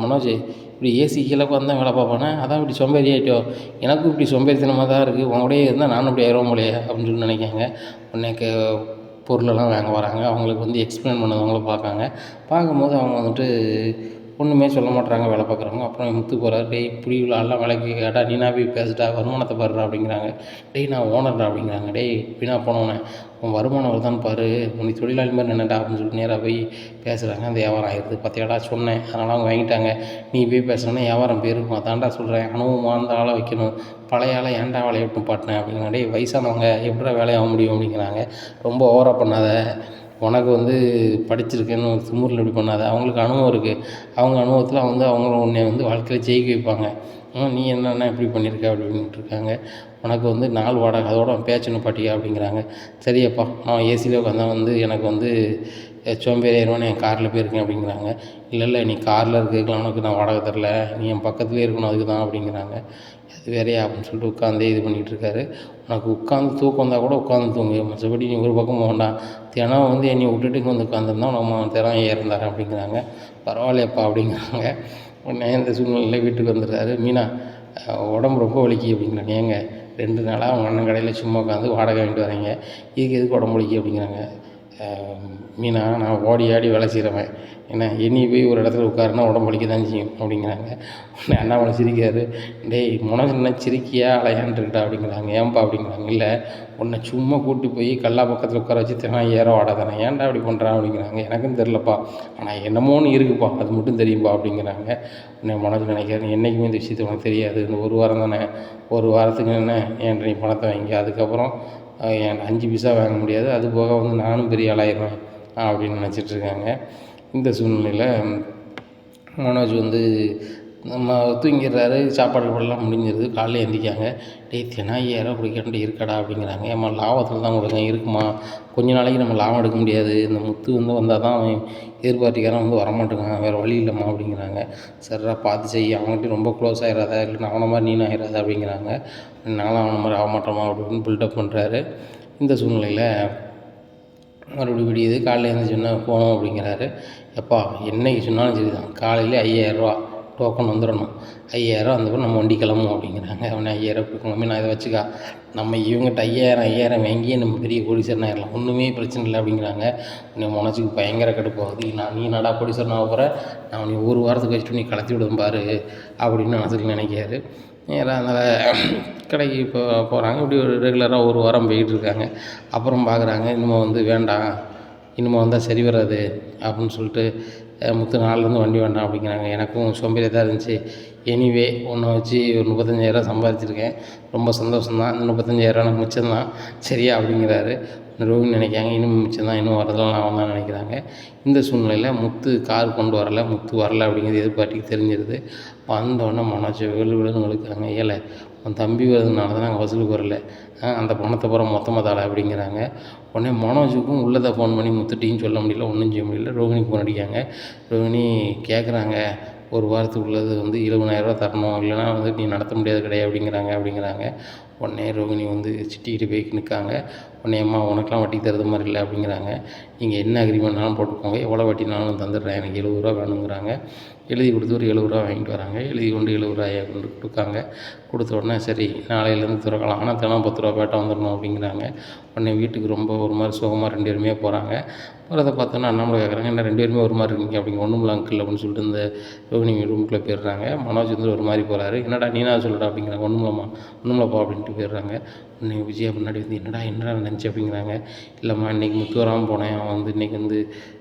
மனோஜ், இப்படி ஏசி கீழே உட்காந்து தான் வேலை பார்ப்பானே, அதான் இப்படி சோம்பேறி ஆகிட்டோ, எனக்கும் இப்படி சோம்பேறித்தனமாக தான் இருக்குது, உங்களுடைய இருந்தால் நானும் இப்படி ஆயிடுவோம் போலையே அப்படின்னு சொல்லி நினைக்காங்க. உடனே பொருளெல்லாம் வாங்க வராங்க. அவங்களுக்கு வந்து எக்ஸ்பிளைன் பண்ணதவங்களும் பார்க்கும்போது அவங்க வந்துட்டு ஒன்றுமே சொல்ல மாட்றாங்க வேலை பார்க்குறவங்க. அப்புறம் முத்து போகிறாரு. டேய் இப்படி இவ்வளோ ஆள்லாம் வேலைக்கு கேட்டா நீனா போய் பேசுடா, வருமானத்தை பாருடா அப்படிங்கிறாங்க. டேய் நான் ஓனர்டா அப்படிங்கிறாங்க. டேய் வீணாக போனவனே, உன் வருமானம் வருதான்னு பாரு, நீ தொழிலாளி மாதிரி நின்னுடா அப்படின்னு சொல்லிட்டு நேராக போய் பேசுகிறாங்க. அந்த வியாபாரம் ஆயிடுது. பார்த்தியாடா சொன்னேன், அதனால் அவங்க வாங்கிட்டாங்க, நீ போய் பேசுனா வியாபாரம் போயிருக்கும், அதான்டா சொல்கிறேன், அனுபவமாக அந்த ஆளை வைக்கணும், பழைய ஆளை ஏன்டா வேலையை விட்டு பாட்டினேன் அப்படிங்கிறாங்க. டேய் வயசானவங்க எப்படிடா வேலையாக முடியும் அப்படிங்கிறாங்க. ரொம்ப ஓவராக பண்ணாத, உனக்கு வந்து படிச்சிருக்கேன்னு ஒரு திமிரில் இப்படி பண்ணாத, அவங்களுக்கு அனுபவம் இருக்குது, அவங்க அனுபவத்தில் வந்து அவங்க உன்னை வந்து வாழ்க்கையில் ஜெயிக்க வைப்பாங்க, நீ என்னென்ன இப்படி பண்ணியிருக்க அப்படின்ட்டு இருக்காங்க. உனக்கு வந்து நாள் வாடகை அதோட பேச்சு நிப்பாட்டியா அப்படிங்கிறாங்க. சரியப்பா, நான் ஏசியில் உட்காந்தா வந்து எனக்கு வந்து சோம்பேறி ஆயிடுவானு என் காரில் போயிருக்கேன் அப்படிங்கிறாங்க. இல்லை நீ காரில் இருக்கிறதுக்குலாம் உனக்கு நான் வாடகை தரல, நீ என் பக்கத்துலேயே இருக்கணும் அதுக்கு தான் அப்படிங்கிறாங்க. அது வேறையா அப்படின்னு சொல்லிட்டு உட்காந்தே இது பண்ணிகிட்ருக்காரு. உனக்கு உட்காந்து தூக்கம் வந்தால் கூட உட்காந்து தூங்கு, மற்றபடி நீ ஒரு பக்கம் வேண்டாம், தினம் வந்து என்னை விட்டுட்டு இங்கே வந்து உட்காந்துருந்தா நம்ம தினம் ஏறந்தார் அப்படிங்கிறாங்க. பரவாயில்லையப்பா அப்படிங்கிறாங்க. உடனே இந்த சூழ்நிலையில் வீட்டுக்கு வந்துடுறாரு. மீனா, உடம்பு ரொம்ப வலிக்கு அப்படிங்கிறாங்க. ஏங்க 2 நாளாக அவங்க அண்ணன் கடையில் சும்மா உட்காந்து வாடகை வாங்கிட்டு வரீங்க, இதுக்கு எதுக்கு உடம்பு வலிக்கு அப்படிங்கிறாங்க. மீனா, நான் ஓடி ஆடி வேலை செய்கிறவன், என்ன எண்ணி போய் ஒரு இடத்துல உட்காருனா உடம்பு வலிக்க தான் செய்யும் அப்படிங்கிறாங்க. உடனே அண்ணாமலை சிரிக்காரு. டேய் மனசு என்ன சிரிக்கியா அலையான்னு இருக்கா அப்படிங்கிறாங்க. ஏன்பா அப்படிங்கிறாங்க. இல்லை, உன்னை சும்மா கூட்டி போய் கல்லா பக்கத்தில் உட்கார வச்சு தினம் ஏற வாடகை தானே, ஏன்டா அப்படி பண்ணுறான் அப்படிங்கிறாங்க. எனக்கும் தெரிலப்பா, ஆனால் என்னமோன்னு இருக்குப்பா, அது மட்டும் தெரியும்பா அப்படிங்கிறாங்க. உடனே மனசு நினைக்கிறேன், என்றைக்குமே இந்த விஷயத்தை உனக்கு தெரியாது, இந்த ஒரு வாரம் தானே, ஒரு வாரத்துக்கு என்ன என்கிட்ட நீ பணத்தை வாங்கி, அதுக்கப்புறம் என் 5 பைசா வாங்க முடியாது, அது போக வந்து நானும் பெரிய ஆளாயிடுவேன் அப்படின்னு நினச்சிட்ருக்காங்க. இந்த சூழ்நிலையில் மனோஜ் வந்து நம்ம தூங்கிடுறாரு. சாப்பாடு போடலாம் முடிஞ்சிருது. காலையில் எழுந்திரிக்காங்க. டேய் தினம் 5000 பிடிக்கணும் இருக்காடா அப்படிங்கிறாங்க. ஏம்மா லாபத்தில் தான் கொடுங்க இருக்குமா, கொஞ்ச நாளைக்கு நம்ம லாபம் எடுக்க முடியாது, இந்த முத்து வந்து வந்தால் தான் அவன் எதிர்பார்ட்டிக்காரன் வந்து வரமாட்டேங்கான், வேறு வழி இல்லைம்மா அப்படிங்கிறாங்க. சரிடா பார்த்து செய்ய, அவங்ககிட்ட ரொம்ப க்ளோஸ் ஆகிடாத, இல்லைன்னா அவனை மாதிரி நீனும் ஆகிடாத அப்படிங்கிறாங்க. நானும் அவனை மாதிரி ஆக மாட்டோமா அப்படின்னு பில்டப் பண்ணுறாரு. இந்த சூழ்நிலையில் மறுபடியும் விடியுது. காலையில் எழுந்திரிச்சோன்னா போகணும் அப்படிங்கிறாரு. எப்பா என்னைக்கு சொன்னாலும் சரி தான், காலையில் 5000 டோக்கன் வந்துடணும், 5000 வந்தப்போ நம்ம வண்டி கிளம்பும் அப்படிங்கிறாங்க. அவனே 5000 கிளம்பி நான் இதை வச்சுக்கா, நம்ம இவங்ககிட்ட 5000 வாங்கி நம்ம பெரிய கோடீஸ்வரன் ஆயிடலாம், ஒன்றுமே பிரச்சனை இல்லை அப்படிங்கிறாங்க. உன்னை மனசுக்கு பயங்கர கடுப்பாகுது. நீ நடா கோடீஸ்வரன் ஆக போகிற, நான் நீ ஒரு வாரத்துக்கு வச்சுட்டு நீ கலத்தி விடுவேன் பாரு அப்படின்னு மனசுக்கு நினைக்காரு. நேராக அதனால் கடைக்கு போகிறாங்க. இப்படி ஒரு ரெகுலராக ஒரு வாரம் போயிட்டுருக்காங்க. அப்புறம் பார்க்குறாங்க, இன்னும் வந்து வேண்டாம், இன்னும் வந்தால் சரி வராது அப்படின்னு சொல்லிட்டு முத்து நாள்லேருந்து வண்டி வேண்டாம் அப்படிங்கிறாங்க. எனக்கும் சோம்பேறியாக தான் இருந்துச்சு, எனிவே உன்னை வச்சு ஒரு 35,000 சம்பாதிச்சிருக்கேன், ரொம்ப சந்தோஷம் தான், இந்த 35,000 எனக்கு மிச்சம் தான் சரியா அப்படிங்கிறாரு. ரோகிணி நினைக்காங்க இன்னும் மிச்சம் தான், இன்னும் வரதெல்லாம் லாபம் தான் நினைக்கிறாங்க. இந்த சூழ்நிலையில் முத்து கார் கொண்டு வரல, முத்து வரல அப்படிங்கிறது எதிர்பார்ட்டிக்கு தெரிஞ்சிருது. வந்தோடனே மனோஜ் விழு விழுன்னு இழுக்கிறாங்க. ஏலே உன் தம்பி வரதுனால தான் நாங்கள் வசூலுக்கு வரல, அந்த பணத்தை பூரா மொத்தமாக தாள அப்படிங்கிறாங்க. உடனே மனோஜுக்கும் உள்ளதை ஃபோன் பண்ணி முத்துட்டின்னு சொல்ல முடியல, ஒன்றும் செய்ய முடியல. ரோகிணிக்கு ஃபோன் அடிக்காங்க. ரோகிணி கேட்குறாங்க, ஒரு வாரத்துக்குள்ளது வந்து 70,000 தரணும், இல்லைனா வந்து நீ நடத்த முடியாது கிடையாது அப்படிங்கிறாங்க. உடனே ரோகிணி வந்து சிட்டிக்கிட்டு போய் நிற்காங்க. உடனே அம்மா உனக்கெலாம் வட்டி தருது மாதிரி இல்லை அப்படிங்கிறாங்க. நீங்கள் என்ன அக்ரிமெண்ட்னாலும் போட்டுக்கோங்க, எவ்வளோ வட்டினாலும் தந்துடுறேன், எனக்கு 70 வேணுங்கிறாங்க. எழுதி கொடுத்து ஒரு 70 வாங்கிட்டு வராங்க. எழுதி கொண்டு 70 கொண்டு கொடுக்காங்க. கொடுத்த உடனே சரி நாளையிலேருந்து திறக்கலாம், ஆனால் தினம் 10 பேட்டை வந்துடணும் அப்படிங்கிறாங்க. உடனே வீட்டுக்கு ரொம்ப ஒரு மாதிரி சோகமாக 2 பேருமே போகிறாங்க. போகிறத பார்த்தோன்னா அண்ணாமலை கேட்குறாங்க, என்ன 2 பேருமே ஒரு மாதிரி இருக்கீங்க அப்படிங்க. ஒன்றுமில்ல அங்கிள் அப்படின்னு சொல்லிட்டு இந்த ரோகிணி ரூமுக்குள்ளே போயிடுறாங்க. மனோஜ் வந்து ஒரு மாதிரி போகிறாரு. என்னடா நீனா சொல்லடா அப்படிங்கிறாங்க. ஒன்றுமில்லப்பா அப்படின்ட்டு போயிடுறாங்க. உடனே விஜயா முன்னாடி வந்து என்னடா நினச்சி அப்படிங்கிறாங்க. இல்லைம்மா இன்றைக்கி முத்து வராமல் போனேன், அவன் வந்து இன்றைக்கி வந்து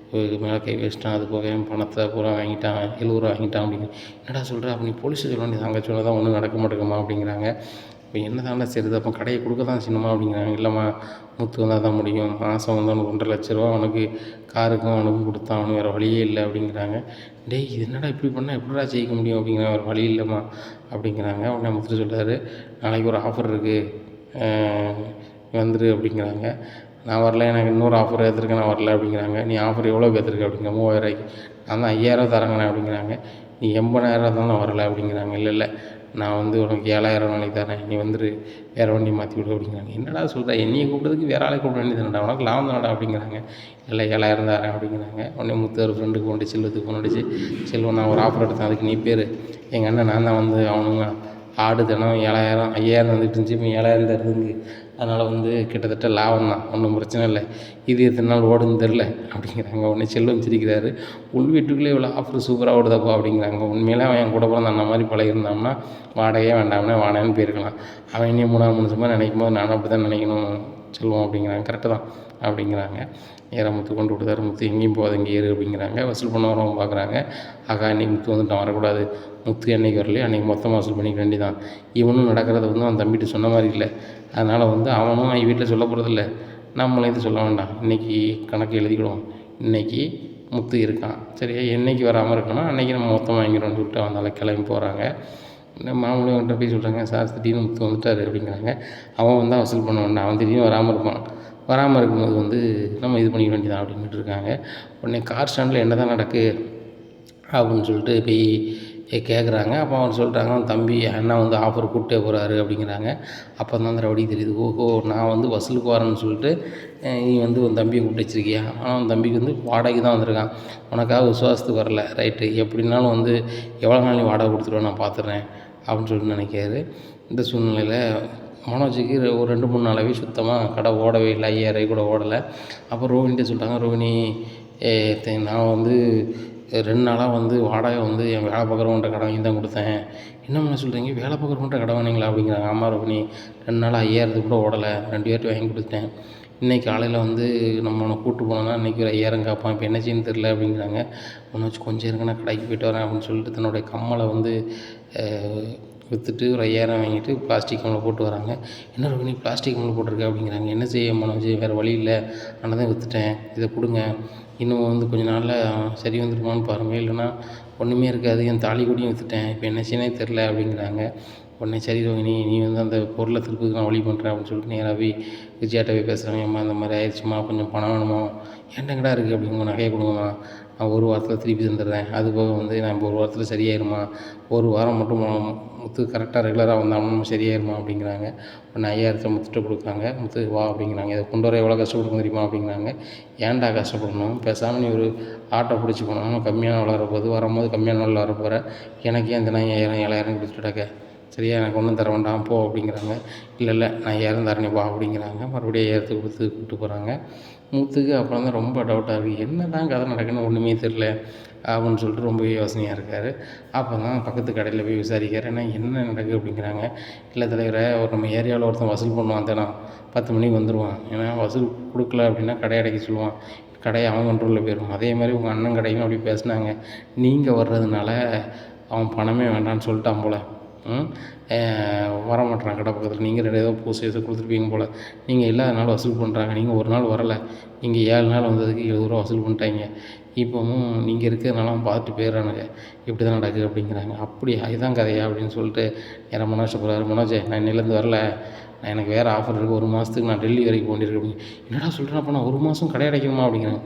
மேலே கை வச்சிட்டான், அது போக என் பணத்தை பூரா வாங்கிட்டான், 70 வாங்கிட்டான் அப்படின்னு. என்னடா சொல்கிற அப்போ நீ போலீஸை சொல்ல வேண்டியது, அங்கே சொன்னால் தான் ஒன்றும் நடக்க மாட்டேங்குமா அப்படிங்கிறாங்க. இப்போ என்ன தாண்டா சரிது, அப்போ கடையை கொடுக்க தான் செய்யணுமா அப்படிங்கிறாங்க. இல்லைம்மா முத்து வந்தால் தான் முடியும், மாதம் வந்து அவனுக்கு 1,50,000 அவனுக்கு காருக்கும் அவனுக்கும் கொடுத்தான், அவனுக்கு வேறு வழியே இல்லை அப்படிங்கிறாங்க. டேய் இது என்னடா இப்படி பண்ணால் எப்படிடா ஜெயிக்க முடியும் அப்படிங்கிறாங்க. வேறு வழி இல்லைம்மா அப்படிங்கிறாங்க. உடனே முத்து சொல்கிறாரு, நாளைக்கு ஒரு ஆஃபர் இருக்குது வந்துரு அப்படிங்கிறாங்க. நான் வரல, எனக்கு இன்னொரு ஆஃபர் ஏற்றிருக்கேன், நான் வரல அப்படிங்கிறாங்க. நீ ஆஃபர் எவ்வளோக்கு ஏற்றிருக்க அப்படிங்கிற 3000 நான் தான் 5,000 தரேங்கண்ணே அப்படிங்கிறாங்க. நீ 80,000 தான் நான் வரல அப்படிங்கிறாங்க. இல்லை நான் வந்து உனக்கு 7,000 நாளைக்கு தரேன், நீ வந்துரு வேறு வண்டி மாற்றி விடு அப்படிங்கிறாங்க. என்னடா சொல்கிற, என்னையை கூப்பிட்டதுக்கு வேறு ஆளை கூப்பிட வேண்டியதுடா, உனக்கு லாபம் தானடா அப்படிங்கிறாங்க. இல்லை 7,000 தரேன் அப்படிங்கிறாங்க. உடனே முத்து ஒரு ஃப்ரெண்டுக்கு ஃபோன் அடிச்சு செல்வத்துக்கு ஃபோன் அடிச்சு, செல்வம் நான் ஒரு ஆஃபர் எடுத்தேன், அதுக்கு நீ பேர் எங்கள் அண்ணன் நான் தான் வந்து அவனுங்க ஆடு தினம் 7,000 5,000 வந்துட்டு இருந்துச்சு, இப்போ 7,000 தருதுங்க. அதனால் வந்து கிட்டத்தட்ட லாபம் தான், ஒன்றும் பிரச்சனை இல்லை, இது எத்தனை நாள் ஓடுன்னு தெரில அப்படிங்கிறாங்க. உடனே செல்வம் சிரிக்கிறாரு, உள் வீட்டுக்குள்ளே இவ்வளோ ஆஃபர் சூப்பராக ஓடுதாப்பா அப்படிங்கிறாங்க. உண்மையிலே அவன் என் கூட பிறந்த அண்ணன் மாதிரி பழகிருந்தான்னா வாடகையே வேண்டாம்னா வாடகைன்னு போயிருக்கலாம். அவன் இன்னும் 3ஆவது மனுஷமாக நினைக்கும் போது நானும் அப்படி தான் நினைக்கணும் செல்வம் அப்படிங்கிறாங்க. கரெக்டு தான் அப்படிங்கிறாங்க. நேராக முத்து கொண்டு விடுதாரு. முத்து எங்கேயும் போகாது, இங்கே ஏறு அப்படிங்கிறாங்க. வசூல் பண்ண வரவங்க பார்க்குறாங்க, ஆகா இன்றைக்கி முத்து வந்துட்டான், வரக்கூடாது, முத்து என்றைக்கு வரலையே அன்றைக்கி மொத்தமாக வசூல் பண்ணிக்க வேண்டியதான். இவனும் நடக்கிறத வந்து அவன் தம்பிட்டு சொன்ன மாதிரி இல்லை, அதனால் வந்து அவனும் அவங்க வீட்டில் சொல்ல போகிறதில்ல, நம்மளே இது சொல்ல வேண்டாம், இன்றைக்கி கணக்கு எழுதிக்கிடுவோம், இன்றைக்கி முத்து இருக்கான் சரியா, என்றைக்கு வராமல் இருக்கானோ அன்றைக்கி நம்ம மொத்தமாக வாங்கிடுவோம்னு சொல்லிட்டு அவனால் கிளம்பி போகிறாங்க. மாமூலி அவன்கிட்ட போய் சொல்கிறாங்க, சார் திடீர்னு முத்து வந்துட்டார் அப்படிங்கிறாங்க. அவன் வந்தால் வசூல் பண்ண வேண்டாம், அவன் திடீர்னு வராமல் இருப்பான், வராமல் இருக்கும்போது வந்து நம்ம இது பண்ணிக்க வேண்டியதான் அப்படின்ட்டு இருக்காங்க. உடனே கார் ஸ்டாண்டில் என்ன தான் நடக்கு அப்படின்னு சொல்லிட்டு போய் கேட்குறாங்க. அப்போ அவர் சொல்கிறாங்க, அவன் தம்பி அண்ணா வந்து ஆஃபர் கூப்பிட்டே போகிறாரு அப்படிங்கிறாங்க. அப்போ தான் அந்த ரவுடி தெரியுது, ஓஹோ நான் வந்து வசூலுக்கு வரேன்னு சொல்லிட்டு நீ வந்து உன் தம்பியை கூப்பிட்டு வச்சிருக்கியா, ஆனால் உன் தம்பிக்கு வந்து வாடகைக்கு தான் வந்திருக்கான், உனக்காக விசுவாசத்துக்கு வரல, ரைட்டு எப்படின்னாலும் வந்து எவ்வளோ நாள் நீ வாடகை கொடுத்துருவேன் நான் பார்த்துட்றேன் அப்படின்னு சொல்லிட்டு நினைக்கிறாரு. இந்த சூழ்நிலையில் மனோஜுக்கு ஒரு 2-3 நாளாகவே சுத்தமாக கடை ஓடவே இல்லை, 5,000 கூட ஓடலை. அப்போ ரோகிணிகிட்ட சொல்லிட்டாங்க, ரோகிணி நான் வந்து 2 நாளாக வந்து வாடகை வந்து என் வேலை பார்க்குறவன்ட்ட கடை வாங்கி தான் கொடுத்தேன். என்ன பண்ண சொல்கிறீங்க, வேலை பார்க்குறவன்ட்ட கடை வாங்கினீங்களா அப்படிங்கிறாங்க. ஆமாம் ரோகிணி 2 நாளாக 5,000 கூட ஓடலை, 2 பேர்கிட்ட வாங்கி கொடுத்துட்டேன். இன்றைக்கி காலையில் வந்து நம்ம உன்னை கூப்பிட்டு போனோன்னா இன்றைக்கி ஒரு 5,000 கேட்பான், இப்போ என்ன செய்யணும்னு தெரில அப்படிங்கிறாங்க. மனோஜ் கொஞ்சம் இருங்க நான் கடைக்கு போய்ட்டு வரேன் அப்படின்னு சொல்லிட்டு தன்னுடைய கம்மலை வந்து விற்றுட்டு ஒரு 5,000 வாங்கிட்டு பிளாஸ்டிக் கம்மில் போட்டு வராங்க. என்ன ரோகிணி பிளாஸ்டிக் கம்மில் போட்டிருக்க அப்படிங்கிறாங்க. என்ன செய்ய மனோஜ், வேறு வழி இல்லை, ஆனால் தான் விற்றுட்டேன், இதை கொடுங்க, இன்னும் வந்து கொஞ்சம் நாளில் சரி வந்துடுமான்னு பாருங்கள், இல்லைனா ஒன்றுமே இருக்காது, என் தாலி கூடயும் விற்றுட்டேன், இப்போ என்ன செய்யனே தெரில அப்படிங்கிறாங்க. உடனே சரி ரோகிணி நீ வந்து அந்த பொருளை திருப்பதுக்கு நான் வழி பண்ணுறேன் அப்படின்னு சொல்லிட்டு நேராக போய் விஜயாட்ட போய் பேசுகிறாங்க. அம்மா இந்த மாதிரி ஆயிடுச்சுமா, கொஞ்சம் பணம் வேணுமா, ஏன்டங்கடா இருக்குது அப்படிங்க, நகையை கொடுங்கம்மா, நான் 1 வாரத்தில் திருப்பி தந்துடுறேன், அது போக வந்து நான் இப்போ 1 வாரத்தில் சரியாயிருமா, 1 வாரம் மட்டும் முத்து கரெக்டாக ரெகுலராக வந்தாலும் நம்ம சரியாயிருமா அப்படிங்கிறாங்க. உடனே 5,000 முத்துட்ட கொடுக்குறாங்க. முத்து வா அப்படிங்கிறாங்க, இதை கொண்டு வர எவ்வளோ கஷ்டப்படுங்க தெரியுமா அப்படிங்கிறாங்க. ஏன்டா கஷ்டப்படணும், பேசாமல் நீ ஒரு ஆட்டோ பிடிச்சி போனோம், கம்மியான விலை வரப்போகுது, வரும்போது கம்மியான விலையில் வரப்போகிற, எனக்கு ஏன் தினம் 5,000 7,000 கொடுத்துட்டாக்க, சரியா எனக்கு ஒன்றும் தர வேண்டாம் போ அப்படிங்கிறாங்க. இல்லை நான் 5,000 தரேன் வா அப்படிங்கிறாங்க. மறுபடியும் 5,000 கொடுத்து கூப்பிட்டு போகிறாங்க. முத்துக்கு அப்புறம் தான் ரொம்ப டவுட்டாக இருக்குது, என்ன தான் கதை நடக்குன்னு ஒன்றுமே தெரில அப்படின்னு சொல்லிட்டு ரொம்பவே யோசனையாக இருக்கார். அப்போ தான் பக்கத்து கடையில் போய் விசாரிக்கிறார், என்ன நடக்குது அப்படிங்கிறாங்க. இல்லை தலைவரை, ஒரு நம்ம ஏரியாவில் ஒருத்தன் வசூல் பண்ணுவான், தினம் 10 மணிக்கு வந்துடுவான், ஏன்னா வசூல் கொடுக்கல அப்படின்னா கடை அடைக்க சொல்லுவான், கடை அவன் கண்ட்ரோலில் போயிடும். அதே மாதிரி உங்கள் அண்ணன் கடையும் அப்படி பேசுனாங்க, நீங்கள் வர்றதுனால அவன் பணமே வேண்டான்னு சொல்லிட்டான் போல். வரமாட்றான் கடை பக்கத்தில். நீங்கள் ஏதோ பூசை ஏதோ கொடுத்துருப்பீங்க போல். நீங்கள் இல்லாதனால வசூல் பண்ணுறாங்க. நீங்கள் ஒரு நாள் வரலை, நீங்கள் 7 நாள் வந்ததுக்கு ரூ. 70 வசூல் பண்ணிட்டாங்க. இப்போவும் நீங்கள் இருக்கிறதுனால அவன் பார்த்துட்டு போயிடுறானுங்க. இப்படி தான் நடக்குது அப்படிங்கிறாங்க. அப்படியா, இதுதான் கதையா அப்படின்னு சொல்லிட்டு யாரை மனோஜ் சொல்கிறாரு. மனோஜ், நான் இன்னிலேருந்து வரல, நான் எனக்கு வேறு ஆஃபர் இருக்குது, 1 மாதத்துக்கு நான் டெல்லி வரைக்கும் வேண்டியிருக்கு அப்படின்னு. என்னடா சொல்கிறேன், அப்போ நான் 1 மாதம் கடை அடைக்கணுமா அப்படிங்கிறாங்க.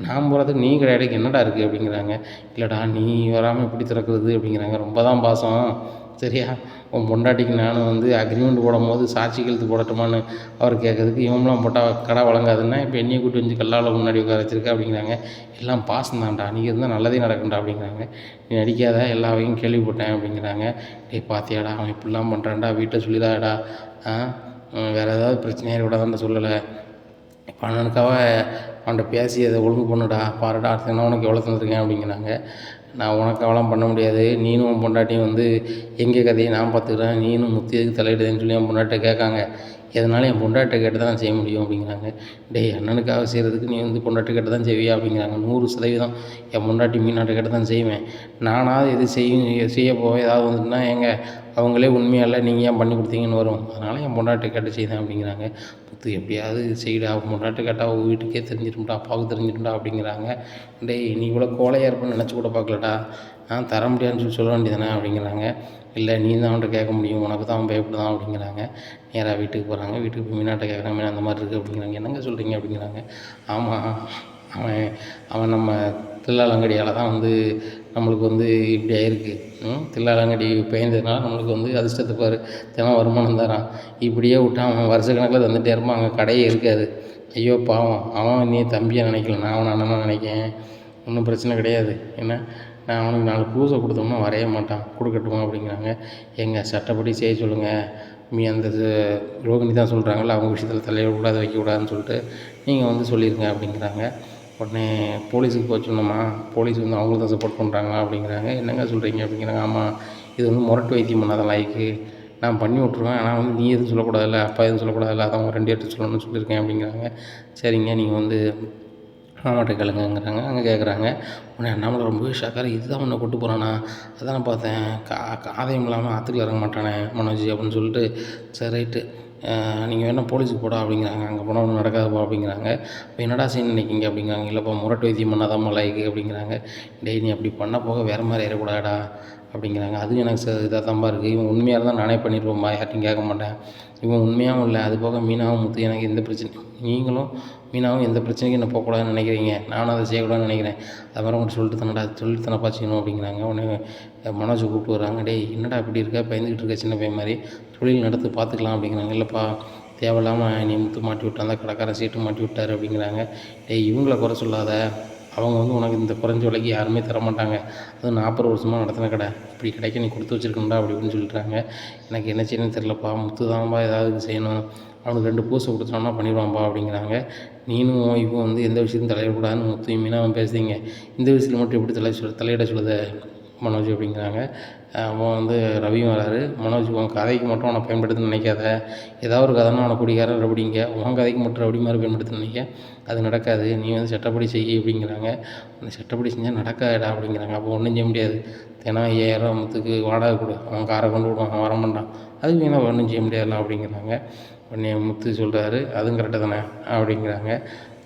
நான் போகிறதுக்கு நீ கடை அடைக்க என்னடா இருக்குது அப்படிங்கிறாங்க. இல்லைடா, நீ வராமல் எப்படி திறக்கிறது அப்படிங்கிறாங்க. ரொம்ப தான் பாசம், சரியா? உன் பொண்டாட்டிக்கு நானும் வந்து அக்ரிமெண்ட் போடும்போது சாட்சி கழுத்து போடட்டுமான்னு அவர் கேட்குறதுக்கு இவங்களாம் போட்டால் கடை வழங்காதுன்னா இப்போ என்னையை கூட்டி வந்து கல்லால் முன்னாடி உட்கார வச்சிருக்க அப்படிங்கிறாங்க. எல்லாம் பாசம் தான்டா, நீ இருந்தால் நல்லதே நடக்கும்டா அப்படிங்கிறாங்க. நீ நடிக்காத, எல்லா வகையும் கேள்விப்பட்டேன் அப்படிங்கிறாங்க. டேய் பாத்தியாடா, அவன் இப்படிலாம் பண்ணுறான்டா, வீட்டை சொல்லிடாடா, வேறு ஏதாவது பிரச்சனையாக விடாதான்டா சொல்லலை, இப்போ அண்ணனுக்காக அவன்கிட்ட பேசி அதை ஒழுங்கு பண்ணுடா, பாருடா, அடுத்த உனக்கு எவ்வளோ தந்துருக்கேன் அப்படிங்கிறாங்க. நான் உனக்கு அவளாம் பண்ண முடியாது, நீனும் உன் பொண்டாட்டியும் வந்து எங்கள் கதையை நான் பார்த்துக்கிறேன், நீனும் முத்தி எதுக்கு தலையிடுதுன்னு சொல்லி என் பொண்டாட்டிட்ட கேட்காங்க. எதனால என் பொண்டாட்டிட்ட கேட்டு தான் நான் செய்ய முடியும் அப்படிங்கிறாங்க. டேய், அண்ணனுக்காக செய்கிறதுக்கு நீ வந்து பொண்டாட்டி கேட்டு தான் செய்வியா அப்படிங்கிறாங்க. 100% என் பொண்டாட்டி மீனாட்ட கேட்டு தான் செய்வேன். நானாவது எது செய்ய போவேன், ஏதாவது வந்துட்டுனா அவங்களே உண்மையாக இல்லை, நீங்கள் ஏன் பண்ணி கொடுத்தீங்கன்னு வரும். அதனால் என் பொண்டாட்டி கேட்டு செய்தேன் அப்படிங்கிறாங்க. முத்து, எப்படியாவது செய்டா, பொண்டாட்டி கேட்டால் அவங்க வீட்டுக்கே தெரிஞ்சிடும்டா, அப்பாவுக்கு தெரிஞ்சிடும்டா அப்படிங்கிறாங்க. டேய், நீ இவ்வளோ கோழையாக இருப்பேன்னு நினச்சி கூட பார்க்கலடா, தர முடியாதுன்னு சொல்ல வேண்டியதானே அப்படிங்கிறாங்க. இல்லை, நீ தான் அவன்கிட்ட கேட்க முடியும், உனக்கு தான் அவன் பயப்படுதான் அப்படிங்கிறாங்க. நேராக வீட்டுக்கு போகிறாங்க. வீட்டுக்கு போய் மீனாட்ட கேட்குறாங்க. மீனா அந்த மாதிரி இருக்குது அப்படிங்கிறாங்க. என்னங்க சொல்கிறீங்க அப்படிங்கிறாங்க. ஆமாம், அவன் நம்ம தில்லாலங்கடியால் தான் வந்து நம்மளுக்கு வந்து இப்படி ஆயிருக்கு. தில்லாலங்கடி பெயர்ந்ததுனால நம்மளுக்கு வந்து அதிர்ஷ்டத்தை பாரு, தினம் வருமானம் தரான். இப்படியே விட்டா அவன் வருஷக்கணக்கில் தந்துகிட்டே இருப்பான், அங்கே கடையே இருக்காது. ஐயோ பாவம், அவன் நீ தம்பியாக நினைக்கல, நான் அவனை அண்ணனாக நினைக்கேன். ஒன்றும் பிரச்சனை கிடையாது, என்ன நான் அவனுக்கு 4 பூசை கொடுத்தோம்னா வரைய மாட்டான், கொடுக்கட்டுமா அப்படிங்கிறாங்க. எங்கள் சட்டப்படி செய்ய சொல்லுங்கள், அந்த ரோகிணி தான் சொல்கிறாங்கல்ல, அவங்க விஷயத்தில் தலையிடக்கூடாது, வைக்கக்கூடாதுன்னு சொல்லிட்டு நீங்கள் வந்து சொல்லிடுங்க அப்படிங்கிறாங்க. உடனே போலீஸுக்கு போக சொன்னோமா, போலீஸ் வந்து அவங்களுக்கு தான் சப்போர்ட் பண்ணுறாங்களா அப்படிங்கிறாங்க. என்னங்க சொல்கிறீங்க அப்படிங்கிறாங்க. ஆமாம், இது வந்து முரட்டு வைத்தியம் பண்ணாத லாய்க்கு, நான் பண்ணி விட்ருவேன், ஆனால் வந்து நீ எதுவும் சொல்லக்கூடாதுல்ல, அப்பா எதுவும் சொல்லக்கூடாதுல்ல, அதான் அவங்க 2 பேர்கிட்ட சொல்லணும்னு சொல்லியிருக்கேன் அப்படிங்கிறாங்க. சரிங்க, நீங்கள் வந்து மாமாட்ட கேளுங்கங்கிறாங்க. அங்கே கேட்குறாங்க. உடனே அண்ணாமலை ரொம்பவே ஷாக்காக, இதுதான் உன்னை கொண்டு போகிறானா, அதான் நான் பார்த்தேன், ஆதாயம் இல்லாமல் ஆற்றுக்குள்ள இறங்க மாட்டானே மனோஜ் அப்படின்னு சொல்லிட்டு, சரி ரைட்டு, நீங்கள் வேணால் போலீஸுக்கு போடா அப்படிங்கிறாங்க. அங்கே போனால் ஒன்றும் நடக்காதுப்பா அப்படிங்கிறாங்க. இப்போ என்னடா செய்ய நினைக்கிங்க அப்படிங்கிறாங்க. இல்லைப்பா, முரட்டு வைத்தியம் பண்ணாதான் மலாய்க்கு அப்படிங்கிறாங்க. டேய், நீ அப்படி பண்ண போக வேறு மாதிரி ஏறக்கூடாடா அப்படிங்கிறாங்க. அதுவும் எனக்கு இதாக தான்ப்பா இருக்குது, இவன் உண்மையாக இருந்தால் நானே பண்ணிடுவேன்ப்பா, யார்ட்டையும் கேட்க மாட்டேன். இவன் உண்மையாகவும் இல்லை, அது போக மீனாவும் முத்து எனக்கு எந்த பிரச்சனையும், நீங்களும் மீனாவும் எந்த பிரச்சனைக்கும் என்ன போகக்கூடாதுன்னு நினைக்கிறீங்க, நானும் அதை செய்யக்கூடாதுன்னு நினைக்கிறேன். அது மாதிரி உங்கள்கிட்ட சொல்லிட்டு தானப்பா செய்யணும் அப்படிங்கிறாங்க. உடனே மனோஜை கூப்பிட்டு வர்றாங்க. டேய், என்னடா இப்படி இருக்க, பயந்துக்கிட்டு இருக்க சின்ன பையன் மாதிரி, தொழில் நடத்து பார்த்துக்கலாம் அப்படிங்கிறாங்க. இல்லைப்பா, தேவையில்லாமல் நீ முத்து மாட்டி விட்டான், கடைக்காரன் சீட்டு மாட்டி விட்டார் அப்படிங்கிறாங்க. டேய், இவங்கள குறை சொல்லாத, அவங்க வந்து உனக்கு இந்த குறைஞ்ச விலைக்கு யாருமே தரமாட்டாங்க, அதுவும் 40 வருஷமாக நடத்தின கடை, இப்படி கடைக்கு நீ கொடுத்து வச்சுருக்கணும்டா அப்படி இப்படின்னு சொல்லிட்டாங்க. எனக்கு என்ன செய்யணும்னு தெரிலப்பா, முத்து தான்ப்பா ஏதாவது செய்யணும், அவனுக்கு 2 பூசை கொடுத்தோம்னா பண்ணிடுவான்ப்பா அப்படிங்கிறாங்க. நீனும் இப்போ வந்து எந்த விஷயத்தையும் தலையிடக்கூடாதுன்னு முத்து மீனாவும் பேசுறீங்க, இந்த விஷயத்தில் மட்டும் எப்படி தலையிட சொல்லுத மனோஜ் அப்படிங்கிறாங்க. அவன் வந்து ரவியும் வராரு. மனோஜ், உன் கதைக்கு மட்டும் அவனை பயன்படுத்துன்னு நினைக்காத, ஏதாவது ஒரு கதைன்னா அவனை குடிக்காரன் ரவுடிங்க, உன் கதைக்கு மட்டும் ரவுடி மாதிரி பயன்படுத்துன்னு நினைக்க, அது நடக்காது, நீ வந்து சட்டப்படி செய்ய அப்படிங்கிறாங்க. அந்த சட்டப்படி செஞ்சால் நடக்காதடா அப்படிங்கிறாங்க. அப்போ ஒன்றும் செய்ய முடியாது, தினம் 5000 முத்துக்கு வாடகை கொடு, அவன் காரை கொண்டு விடுவான், அவன் வர மாட்டான், அதுக்கு வேணால் ஒன்றும் செய்ய முடியாதுல்ல அப்படிங்கிறாங்க. உடனே முத்து சொல்கிறாரு, அதுவும் கரெக்டாக தானே அப்படிங்கிறாங்க.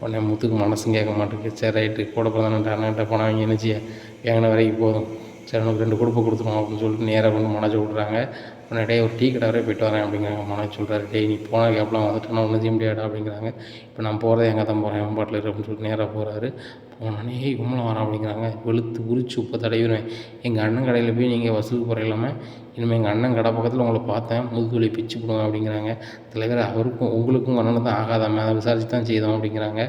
உடனே முத்துக்கு மனசும் கேட்க மாட்டேங்குது. சரி ரைட்டு, கூட பிறந்தானே அண்ணன்கிட்ட போனால் அவங்க என்ன செய்ய, வேங்கின வரைக்கும் போதும், சரி உனக்கு 2 கொடுப்பை கொடுத்துருவோம் அப்படின்னு சொல்லிட்டு நேராக கொண்டு மனோஜை விட்றாங்க. உடனே ஒரு டீ கடை வரை போய்ட்டு வரேன் அப்படிங்கிறாங்க. மனோஜ் சொல்கிறாரு, டேய், நீ போனால் கேப்லாம் வந்துட்டேன்னா ஒன்றும் செய்ய முடியாடா அப்படிங்கிறாங்க. இப்போ நான் போகிறதே எங்கே தான் போகிறேன், என் பாட்டில் அப்படின்னு சொல்லிட்டு நேராக போகிறாரு. போனோடனே இவங்களும் வரான் அப்படிங்கிறாங்க. வெளுத்து உரிச்சு உப்பை தடவிடுவேன், எங்கள் அண்ணன் கடையில் போய் நீங்கள் வசூலுக்கு போகிற இல்லாமல் இனிமேல் எங்கள் அண்ணன் கடை பக்கத்தில் உங்களை பார்த்தேன், முதுகுவலி பிச்சு போடுவேன் அப்படிங்கிறாங்க. தலைவர், அவருக்கும் உங்களுக்கும் அண்ணனும் தான் ஆகாதாமே, அதை விசாரிச்சு தான் செய்தோம் அப்படிங்கிறாங்க.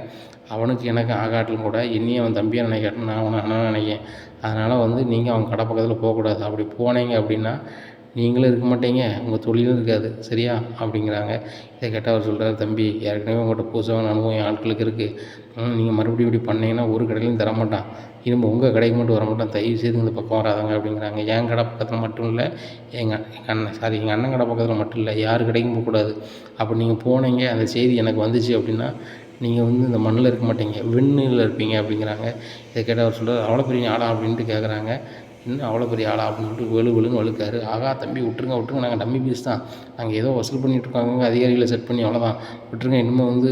அவனுக்கு எனக்கு ஆகாட்டிலும் கூட என்னையும் அவன் தம்பியாக நினைக்காட்டும், நான் அவனை அண்ணன் நினைக்கிறேன். அதனால் வந்து நீங்கள் அவன் கடை பக்கத்தில் போகக்கூடாது, அப்படி போனீங்க அப்படின்னா நீங்களும் இருக்க மாட்டீங்க, உங்கள் தொழிலும் இருக்காது, சரியா அப்படிங்கிறாங்க. இதை கேட்டால் அவர் சொல்கிறார், தம்பி, ஏற்கனவே உங்கள்கிட்ட புதுசாக அனுபவம் என் ஆட்களுக்கு இருக்குது, நீங்கள் மறுபடியும் இப்படி பண்ணிங்கன்னா ஒரு கடையிலையும் தரமாட்டான், இனிமேல் உங்கள் கடைக்கு மட்டும் வரமாட்டான், தயவு செய்து இந்த பக்கம் வராதாங்க அப்படிங்கிறாங்க. என் கடை பக்கத்தில் மட்டும் இல்லை, எங்கள் அண்ணன் கடை பக்கத்தில் மட்டும் இல்லை, யார் கடைக்கும் போகக்கூடாது. அப்படி நீங்கள் போனீங்க, அந்த செய்தி எனக்கு வந்துச்சு அப்படின்னா நீங்கள் வந்து இந்த மண்ணில் இருக்க மாட்டீங்க, விண்ணில் இருப்பீங்க அப்படிங்கிறாங்க. இதை கேட்டால் அவர் சொல்கிறார், அவ்வளோ பெரிய ஆளா அப்படின்ட்டு கேட்குறாங்க. இன்னும் அவ்வளோ பெரிய ஆளா அப்படின்னு சொல்லிட்டு வெளுன்னு வழுக்காரு. ஆகா தம்பி விட்டுருங்க நாங்கள் டம்மி பீஸ் தான், நாங்கள் ஏதோ வசூல் பண்ணிகிட்ருக்காங்க அதிகாரிகளை செட் பண்ணி அவ்வளோதான் விட்டுருங்க, இனிமேல் வந்து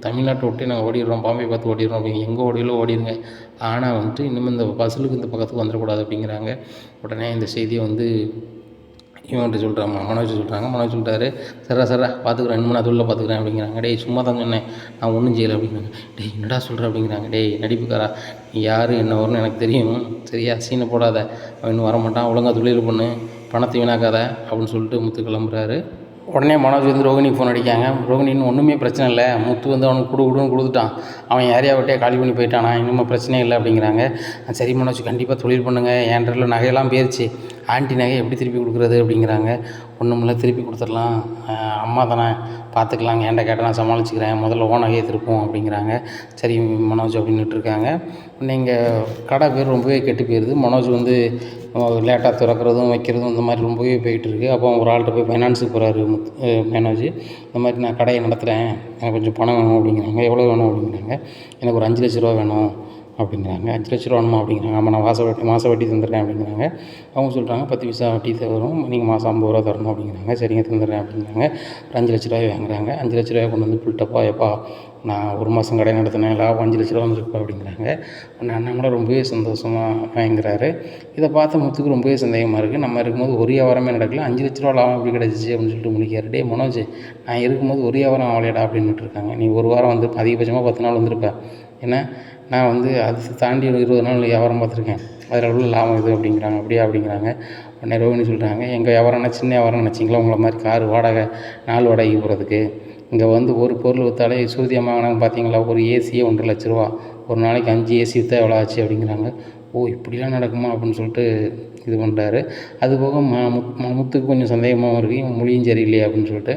தமிழ்நாட்டை விட்டே நாங்கள் ஓடிடுறோம், பாம்பே பார்த்து ஓடிடுறோம் அப்படிங்க. எங்கே ஓடியோ ஓடிடுங்க, ஆனால் வந்துட்டு இன்னும் இந்த வசூலுக்கு இந்த பக்கத்துக்கு வந்துடக்கூடாது அப்படிங்கிறாங்க. உடனே இந்த செய்தியை வந்து இவன்கிட்ட சொல்கிறான், மனோஜ் சொல்கிறாங்க. மனோஜ் சொல்லிட்டாரு, சரிடா பார்த்துக்குறேன், இன்னும் நான் தொழில பார்த்துக்குறேன் அப்படிங்கிறாங்க. டேய் சும்மா தான் சொன்னேன், நான் ஒன்றும் செய்யலை அப்படிங்கிறாங்க. டேய் என்னடா சொல்கிற அப்படிங்கிறாங்க. டேய் நடிப்புக்காரா, நீ யார் என்ன வரும்னு எனக்கு தெரியும், சரியா சீனை போடாத, அவன் இன்னும் வரமாட்டான், ஒழுங்காக தொழில் பண்ணு, பணத்தை வீணாக்காத அப்படின்னு சொல்லிட்டு முத்து கிளம்புறாரு. உடனே மனோஜ் வந்து ரோகிணிக்கு ஃபோன் அடிக்காங்க. ரோகிணின்னு ஒன்றுமே பிரச்சனை இல்லை, முத்து வந்து அவனுக்கு கொடுன்னு கொடுத்துட்டான், அவன் ஏரியா விட்டே காலி பண்ணி போயிட்டானா, இன்னும் பிரச்சனையே இல்லை அப்படிங்கிறாங்க. சரி மனோஜ் கண்டிப்பாக தொழில் பண்ணுங்கள், என்கிட்ட நகையெல்லாம் போயிடுச்சு, ஆண்டி நகை எப்படி திருப்பி கொடுக்குறது அப்படிங்கிறாங்க. ஒன்றும் இல்லை திருப்பி கொடுத்துடலாம், அம்மா தானே பார்த்துக்கலாங்க, என்கிட்ட கேட்டால் நான் சமாளிச்சுக்கிறேன், முதல்ல ஓ நகையை திருப்போம் அப்படிங்கிறாங்க. சரி மனோஜ் அப்படின்னுட்டு இருக்காங்க. நீங்கள் கடை பேர் ரொம்பவே கெட்டு போயிடுது. மனோஜ் வந்து லேட்டாக திறக்கிறதும் வைக்கிறதும் இந்த மாதிரி ரொம்பவே போயிட்டுருக்கு. அப்போ ஒரு ஆள்கிட்ட போய் ஃபைனான்ஸுக்கு போகிறாரு மேனேஜ். இந்த மாதிரி நான் கடையை நடத்துகிறேன், எனக்கு கொஞ்சம் பணம் வேணும் அப்படிங்கிறாங்க. எவ்வளோ வேணும் அப்படிங்கிறாங்க. எனக்கு ஒரு 5 லட்ச ரூபா வேணும் அப்படிங்கிறாங்க. 5 லட்ச ரூபா வேணுமா அப்படிங்கிறாங்க. ஆமாம் நான் மாத வட்டி தந்துடுறேன் அப்படிங்கிறாங்க. அவங்க சொல்கிறாங்க 10 பைசா வட்டி வரும், நீங்கள் மாதம் 50 ரூபா தரணும் அப்படிங்கிறாங்க. சரிங்க தந்துடுறேன் அப்படிங்கிறாங்க. ஒரு 5 லட்ச ரூபாய் வாங்குறாங்க. 5 லட்ச ரூபாய் கொண்டு வந்து புள்ளிட்டப்பா, எப்பா நான் ஒரு மாதம் கடை நடத்தினேன், லாபம் 5 லட்ச ரூபா வந்துருக்குப்பா அப்படிங்கிறாங்க. உடனே அண்ணன் கூட ரொம்பவே சந்தோஷமாக வாங்குறாரு. இதை பார்த்த முத்துக்கு ரொம்பவே சந்தேகமாக இருக்குது. நம்ம இருக்கும்போது ஒரு வியாபாரமே நடக்கல, 5 லட்ச ரூபா லாபம் எப்படி கிடச்சிச்சு அப்படின்னு சொல்லிட்டு முடிக்காரு. டே மனோஜ், நான் இருக்கும்போது ஒரு வியாபாரம் ஆகலையடா அப்படின்னுட்டு இருக்காங்க. நீ ஒரு வாரம் வந்து அதிகபட்சமாக 10 நாள் வந்திருப்பேன், ஏன்னா நான் வந்து அது தாண்டி 20 நாள் வியாபாரம் பார்த்துருக்கேன், அதில் உள்ள லாபம் இது அப்படிங்கிறாங்க. அப்படியா அப்படிங்கிறாங்க. உடனே ரோகிணி சொல்கிறாங்க, எங்கள் வியாபாரம்னா சின்ன வியாபாரம் நினச்சிங்களா, உங்களை மாதிரி கார் வாடகை, நாள் வாடகைக்கு போகிறதுக்கு, இங்கே வந்து ஒரு பொருள் விற்றாலே சூதியமாக வாங்கினாங்க பார்த்தீங்களா, ஒரு ஏசியே 1.5 லட்ச ரூபா, ஒரு நாளைக்கு 5 ஏசி விற்றா எவ்வளோ ஆச்சு அப்படிங்கிறாங்க. ஓ இப்படிலாம் நடக்குமா அப்படின்னு சொல்லிட்டு இது பண்ணுறாரு. அதுபோக முத்துக்கு கொஞ்சம் சந்தேகமாகவும் இருக்குது, இவன் மொழியும் சரியில்லையே அப்படின்னு சொல்லிட்டு.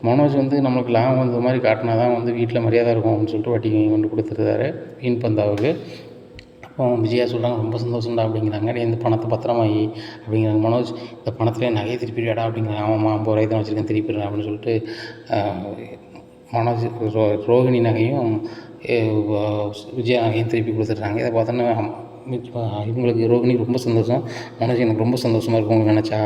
மனோஜ் வந்து நம்மளுக்கு லாபம் வந்த மாதிரி காட்டினா தான் வந்து வீட்டில் மரியாதை இருக்கும் அப்படின்னு சொல்லிட்டு வட்டி கொண்டு கொடுத்துருந்தாரு வீண் பந்தாவுக்கு. அப்போ விஜயா சொல்கிறாங்க, ரொம்ப சந்தோஷம்டா அப்படிங்கிறாங்க. நீ இந்த பணத்தை பத்திரமாயி அப்படிங்கிறாங்க. மனோஜ் இந்த பணத்தில் நகையை திருப்பிடுவாடா அப்படிங்கிறாங்க. ஆமாம்மா 50 ரூபாய் தான் வச்சுருக்கேன், திருப்பிடுறேன் அப்படின்னு சொல்லிட்டு மனோஜ் ரோகிணி நகையும் விஜயா நகையும் திருப்பி கொடுத்துட்றாங்க. இதை பார்த்தோன்னா இவங்களுக்கு ரோகிணிக்கு ரொம்ப சந்தோஷம். மனோஜ் எனக்கு ரொம்ப சந்தோஷமாக இருக்கும் உங்களுக்கு நினச்சா,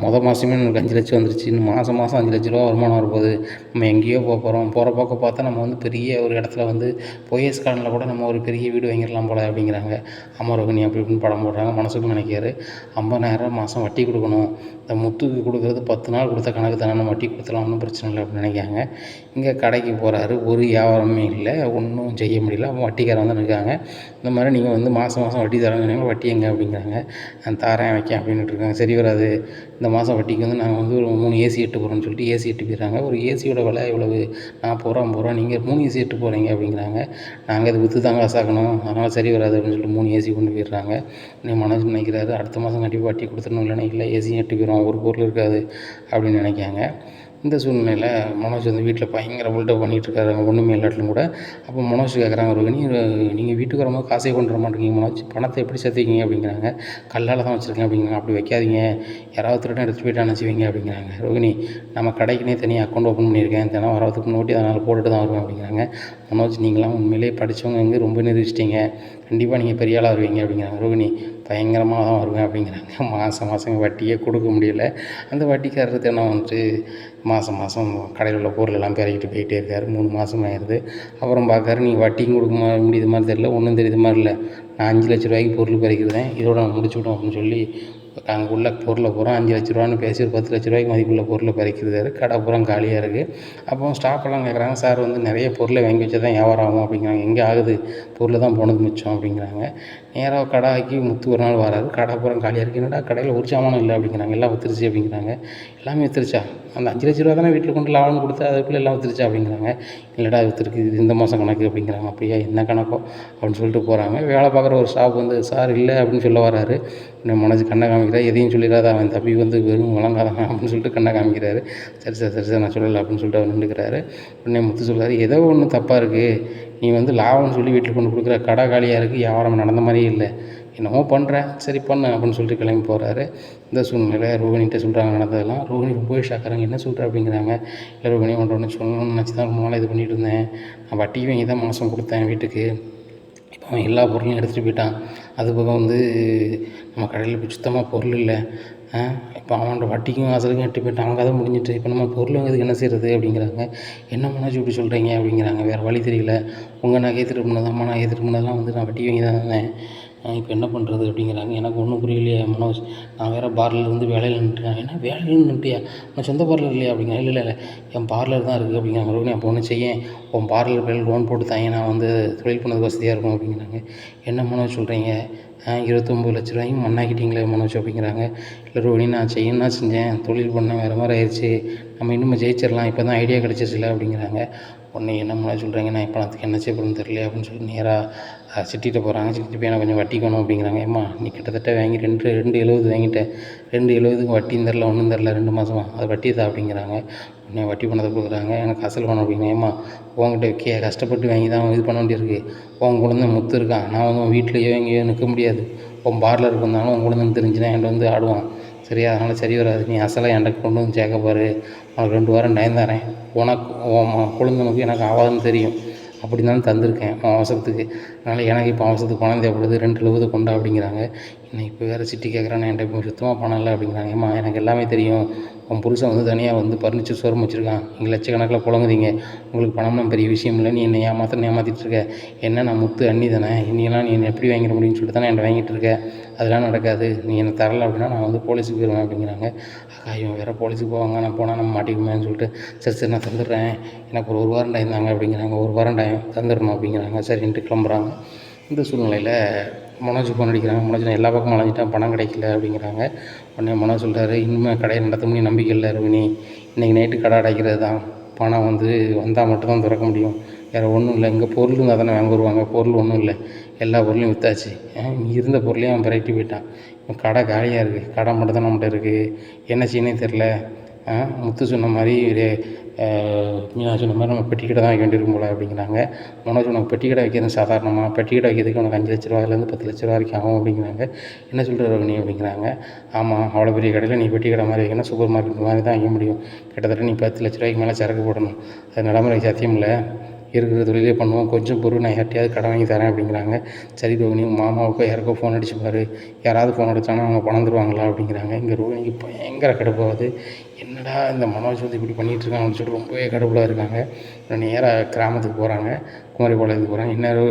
மாதமே எனக்கு 5 லட்சம் வந்துருச்சு, இன்னும் மாதம் 5 லட்ச ரூபா வருமானம் வரப்போகுது, நம்ம எங்கேயோ போகிறோம், போகிற போக்க பார்த்தா நம்ம வந்து பெரிய ஒரு இடத்துல வந்து போயஸ் கார்டனில் கூட நம்ம ஒரு பெரிய வீடு வாங்கிடலாம் போல அப்படிங்கிறாங்க. அம்மா ரோகிணி அப்படி இப்படின்னு படம் போடுறாங்க. மனசுக்கு நினைக்காரு, 50,000 மாதம் வட்டி கொடுக்கணும், இந்த முத்துக்கு கொடுக்குறது 10 நாள் கொடுத்த கணக்கு தானே, நம்ம வட்டி கொடுத்துலாம், ஒன்றும் பிரச்சனை இல்லை அப்படின்னு நினைக்காங்க. இங்கே கடைக்கு போகிறாரு, ஒரு வியாபாரமே இல்லை, ஒன்றும் செய்ய முடியல. அப்போ வட்டிக்காரன் வந்து இருக்காங்க. இந்த மாதிரி நீங்கள் வந்து மாதம் வட்டி தரேன்னு சொன்னீங்க, வட்டி எங்கே அப்படிங்கிறாங்க. நான் தாரேன் வைக்கேன் அப்படின்ட்டு இருக்காங்க. சரி வராது, இந்த மாதம் வட்டிக்கு வந்து நாங்கள் வந்து ஒரு 3 ஏசி எட்டு போகிறோம்னு சொல்லிட்டு ஏசி எட்டு போயிடுறாங்க. ஒரு ஏசியோட விலை எவ்வளவு, 40 ரூபா 50 ரூபா, நீங்கள் 3 ஏசி எட்டு போகிறீங்க அப்படிங்கிறாங்க. நாங்கள் அதை விற்று தாங்க காசாக்கணும், அதனால் சரி வராது அப்படின்னு சொல்லிட்டு 3 ஏசி கொண்டு போயிடுறாங்க. நீ மனோஜ் நினைக்கிறாரு, அடுத்த மாதம் கண்டிப்பாக வட்டி கொடுத்துடணும், இல்லைன்னா இல்லை ஏசியும் எட்டு போயிடும், ஒரு பொருள் இருக்காது அப்படின்னு நினைக்காங்க. இந்த சூழ்நிலையில் மனோஜ் வந்து வீட்டில் பயங்கர பில்டப் பண்ணிகிட்ருக்காரு, ஒன்றுமே இல்லாட்டிலும் கூட. அப்போ மனோஜ் கேட்குறாங்க, ரோகிணி நீங்கள் வீட்டுக்கு வரும்போது காசே கொண்டு வர மாட்டேங்க மனோஜ், பணத்தை எப்படி சேர்த்துக்கிங்க அப்படிங்கிறாங்க. கல்லால் தான் வச்சுருக்கேன் அப்படிங்கிறாங்க. அப்படி வைக்காதீங்க, யாராவது திருடன் எடுத்துகிட்டு போய்ட்டு அனுப்பிச்சிவீங்க அப்படிங்கிறாங்க. ரோகிணி நம்ம கடைக்குனே தனியாக அக்கௌண்ட் ஓப்பன் பண்ணியிருக்கேன், தினம் வரதுக்கு நோட்டி அதனால் போட்டுட்டு தான் வருவேன் அப்படிங்கிறாங்க. மனோஜ் நீங்களாம் உண்மையிலே படித்தவங்க எங்கே ரொம்ப நிரூபிச்சிட்டிங்க, கண்டிப்பாக நீங்கள் பெரிய ஆளாக வருவீங்க அப்படிங்கிறாங்க. ரோகிணி பயங்கரமாக தான் வருவேன் அப்படிங்கிறாங்க. மாதம் வட்டியே கொடுக்க முடியல. அந்த வட்டிக்காரர் தினம் வந்துட்டு மாதம் கடையில் உள்ள பொருளெல்லாம் பெருகிட்டு போயிட்டே இருக்கார். 3 மாதம் ஆயிடுது. அப்புறம் பார்க்காரு, நீங்கள் வட்டியும் கொடுக்க முடியுது மாதிரி தெரியல, ஒன்றும் தெரியுது மாதிரி இல்லை, நான் 5 லட்ச ரூபாய்க்கு பொருள் பறிக்கிறேன், இதோட நான் முடிச்சு விட்டோம் அப்படின்னு சொல்லி அங்கே உள்ள பொருளை பூரா 5 லட்ச ரூபான்னு பேசி ஒரு 10 லட்ச ரூபாய்க்கு மதிப்புள்ள பொருளை பறிக்கிறாரு. கடை பூரா காலியாக இருக்குது. அப்போ ஸ்டாஃபெல்லாம் கேட்குறாங்க, சார் வந்து நிறைய பொருளை வாங்கி வச்சா தான் வியாபாரம் ஆகும் அப்படிங்கிறாங்க. எங்கே ஆகுது, பொருள் தான் போனது மிச்சம் அப்படிங்கிறாங்க. நேராக கடைக்கு முத்து ஒரு நாள் வராது, கடை பூரா காலியாக இருக்குது. என்னடா கடையில் ஒரு சாமானும் இல்லை அப்படிங்கிறாங்க. எல்லாம் வித்துருச்சு அப்படிங்கிறாங்க. எல்லாமே வித்துருச்சா, அந்த 5 லட்ச ரூபா தானே வீட்டில் கொண்டு லாபம் கொடுத்து அதுக்குள்ளே எல்லாம் வித்துருச்சா அப்படிங்கிறாங்க. இல்லைடா வித்துருக்கு, இது இந்த மாதம் கணக்கு அப்படிங்கிறாங்க. அப்படியா என்ன கணக்கோ அப்படின்னு சொல்லிட்டு போகிறாங்க. வேலை பார்க்குற ஒரு ஸ்டாஃப் வந்து சார் இல்லை அப்படின்னு சொல்ல வராரு. மனசு கண்ணை காமிக்கிறார், எதையும் சொல்லிடாத, அவன் தம்பி வந்து வெறும் வழங்காதான் அப்படின்னு சொல்லிட்டு கண்ணை காமிக்கிறாரு. சரி சார் நான் சொல்லலை அப்படின்னு சொல்லிட்டு அவர் நின்றுக்கிறாரு. உடனே முத்து சொல்கிறாரு, ஏதோ ஒன்று தப்பாக இருக்குது, நீ வந்து லாபம்னு சொல்லி வீட்டில் கொண்டு கொடுக்குற, கடை காலியாக இருக்குது, வியாபாரம் நடந்த மாதிரியே இல்லை, என்னமோ பண்ணுறேன், சரி பண்ணு அப்படின்னு சொல்லிட்டு கிளம்பி போகிறாரு. இந்த சூழ்நிலை ரோகிணிகிட்ட சொல்கிறாங்க நடந்ததெல்லாம். ரோகிணி ரொம்பவே ஷாக்குறாங்க, என்ன சொல்கிற அப்படிங்கிறாங்க. இல்லை ரோகிணி ஒன்று சொல்லணும்னு நினச்சி தான் ரொம்ப நாள் இது பண்ணிகிட்டு இருந்தேன், நான் வட்டியும் வாங்கி தான் மாதம் கொடுத்தேன் வீட்டுக்கு, இப்போ அவன் எல்லா பொருளையும் எடுத்துகிட்டு போயிட்டான். அது போக வந்து நம்ம கடையில் இப்போ சுத்தமாக பொருள் இல்லை. இப்போ அவன்கிட்ட வட்டிக்கும் அசலுக்கும் எட்டு போயிட்டான். அவங்க கதை முடிஞ்சிட்டு இப்போ நம்ம பொருள் வாங்கிறதுக்கு என்ன செய்கிறது அப்படிங்கிறாங்க. என்ன மனோஜ் இப்படி சொல்கிறீங்க அப்படிங்கிறாங்க. வேறு வழி தெரியல. உங்கள் நகையை திரும்பினதாம்மா, நகையை திரும்பினதெல்லாம் வந்து நான் வட்டி வாங்கி தான் இருந்தேன். இப்போ என்ன பண்ணுறது அப்படிங்கிறாங்க. எனக்கு ஒன்றும் புரியலையே மனோஜ், நான் வேறு பார்லர் வந்து வேலையில் நின்றுட்டேன். என்ன வேலையில் நின்றுட்டியா? உன் சொந்த பார்லர் இல்லையா அப்படிங்கிறேன். இல்லை இல்லை என் பார்லர் தான் இருக்குது அப்படிங்கிறாங்க. ரோகிணி அப்போ ஒன்று செய்ய, உன் பார்லர் பேரில் லோன் போட்டு தாங்க, நான் வந்து தொழில் பண்ணது வசதியாக இருக்கும் அப்படிங்கிறாங்க. என்ன மனோஜ் சொல்கிறீங்க? 29 லட்ச ரூபாயும் மண்ணாக்கிட்டீங்களே மனோஜ் அப்படிங்கிறாங்க. இல்லை ரோகிணி, நான் செய்யணும்னா செஞ்சேன், தொழில் பண்ணேன், வேறு மாதிரி ஆயிடுச்சு, நம்ம இன்னும் ஜெயிச்சிடலாம், இப்போ தான் ஐடியா கிடச்சிச்சில்ல அப்படிங்கிறாங்க. உடனே என்ன மனோஜ் சொல்கிறீங்க, நான் இப்போ அதுக்கு என்ன செய்யப்படுன்னு தெரியல அப்படின்னு சொல்லி நேராக சிட்டிகிட்ட போகிறாங்க. சிட்டிட்டு போய் எனக்கு கொஞ்சம் வட்டிக்கணும் அப்படிங்கிறாங்க. ஏம்மா நீ கிட்டத்தட்ட வாங்கி 270 வாங்கிட்டேன், 270க்கு வட்டியும் தரல ஒன்றும் தரல 2 மாதமா, அது வட்டி தான் அப்படிங்கிறாங்க. உடனே வட்டி பணத்தை கொடுக்குறாங்க. எனக்கு அசல் பணம் அப்படிங்க. ஏம்மா உங்ககிட்ட கஷ்டப்பட்டு வாங்கி தான் இது பண்ண வேண்டியிருக்கு. உன் குழந்தை முத்து இருக்கான், நான் வந்து உன் வீட்லேயோ எங்கேயோ நிற்க முடியாது. உன் பார்லருக்கு வந்தாலும் உன் குழந்தைன்னு தெரிஞ்சுன்னா என்கிட்ட வந்து ஆடுவான், சரியா? அதனால் சரி வராது. நீ அசலாக என்கிட்ட கொண்டு வந்து சேர்க்க பாரு, உனக்கு 2 வாரம் டைம் தரேன், உனக்கு உன் குழந்தைனுக்கு எனக்கு ஆகாதுன்னு தெரியும், அப்படி தான் தந்திருக்கேன் உன் அவசரத்துக்கு. அதனால் எனக்கு இப்போ அவசரத்துக்கு பணம் தேவைப்படுது, 270 கொண்டா அப்படிங்கிறாங்க. இன்னும் இப்போ வேறு சிட்டி கேட்குறான்னு என்கிட்ட இப்போ சுத்தமாக பணம் இல்லை அப்படிங்கிறாங்க. ஏம்மா எனக்கு எல்லாமே தெரியும், உன் புருஷன் வந்து தனியாக வந்து ஃபர்னிச்சர் ஷோரூம் வச்சுருக்கான், நீங்கள் லட்சக்கணக்கில் புழங்குதீங்க, உங்களுக்கு பணம்னா பெரிய விஷயம் இல்லை, நீ என்னை ஏமாற்றிட்டு இருக்க, என்ன நான் முத்து அண்ணி தானே, இன்னியெல்லாம் நீ என்னை எப்படி வாங்கிட முடியும்னு சொல்லிட்டு தானே என்கிட்ட வாங்கிட்டு இருக்க, அதெல்லாம் நடக்காது, நீ என்னை தரலை அப்படின்னா நான் வந்து போலீஸுக்கு போயிடுவேன் அப்படிங்கிறாங்க. அக்கா இவன் வேறு போலீஸுக்கு போவாங்க, நான் போனால் நம்ம மாட்டிக்குமேன்னு சொல்லிட்டு சரி நான் தந்துடுறேன், எனக்கு ஒரு வாரம் டைம் தாங்க அப்படிங்கிறாங்க. 1 வாரம் டைம் தந்துடணும் அப்படிங்கிறாங்க. சரின்ட்டு கிளம்புறாங்க. இந்த சூழ்நிலையில் மனோஜ் ஃபோன் அடிக்கிறாங்க. மனோஜ் நான் எல்லா பக்கமும் அலைஞ்சிட்டேன், பணம் கிடைக்கல அப்படிங்கிறாங்க. உடனே மனோஜ் சொல்கிறாரு, இனிமேல் கடையை நடத்த முடியும் நம்பிக்கை இல்லை ரோகிணி, இன்றைக்கி நைட்டு கடை அடைக்கிறது தான், பணம் வந்து வந்தால் மட்டும்தான் திறக்க முடியும், வேறு ஒன்றும் இல்லை, இங்கே பொருள் இருந்தால் தானே வாங்க வருவாங்க, பொருள் ஒன்றும் இல்லை, எல்லா பொருளையும் விற்றாச்சு, இருந்த பொருளையும் அவன் விரட்டி போயிட்டான், இப்போ கடை காலியாக இருக்குது, கடை மட்டும் தான் நம்மகிட்ட இருக்குது, என்ன செய்யனே தெரில, முத்து சொன்ன மாதிரி மீனா சொன்ன மாதிரி நம்ம பெட்டி கடை தான் வைக்க வேண்டியிருக்கும் போல் அப்படிங்கிறாங்க. மனோஜ் உனக்கு பெட்டி கடை வைக்கிறது சாதாரணமாக, பெட்டி கடை வைக்கிறதுக்கு உனக்கு 5 லட்ச ரூபாயிலேருந்து 10 லட்ச ரூபா வரைக்கும் ஆகும் அப்படிங்கிறாங்க. என்ன சொல்கிற ரோகிணி அப்படிங்கிறாங்க. ஆமாம், அவ்வளோ பெரிய கடையில் நீ பெட்டி கடை மாதிரி வைக்கணும், சூப்பர் மார்க்கெட் மாதிரி தான் வைக்க முடியும், கிட்டத்தட்ட நீ 10 லட்ச ரூபாய்க்கு மேலே சரக்கு போடணும், அது நடைமுறைக்கு சாத்தியம் இல்லை, இருக்கிற தொழிலே பண்ணுவோம், கொஞ்சம் பொருள் நான் யார்ட்டையாவது கடன் வாங்கி தரேன் அப்படிங்கிறாங்க. சரி ரோகிணி, மாமாவுக்கோ யாருக்கோ ஃபோன் அடிச்சு பாரு, யாராவது ஃபோன் அடித்தாங்கன்னா அவங்க பணம் தருவாங்களா அப்படிங்கிறாங்க. இங்கே ரோகிணிக்கு பயங்கர கடுப்பாகுது, என்னடா இந்த மனோஜ் வந்து இப்படி பண்ணிகிட்ருக்காங்க அப்படின்னு சொல்லிட்டு ரொம்பவே கடுப்பில் இருக்காங்க. நேராக கிராமத்துக்கு போகிறாங்க, குமரிபாளையத்துக்கு போகிறாங்க. இன்னொரு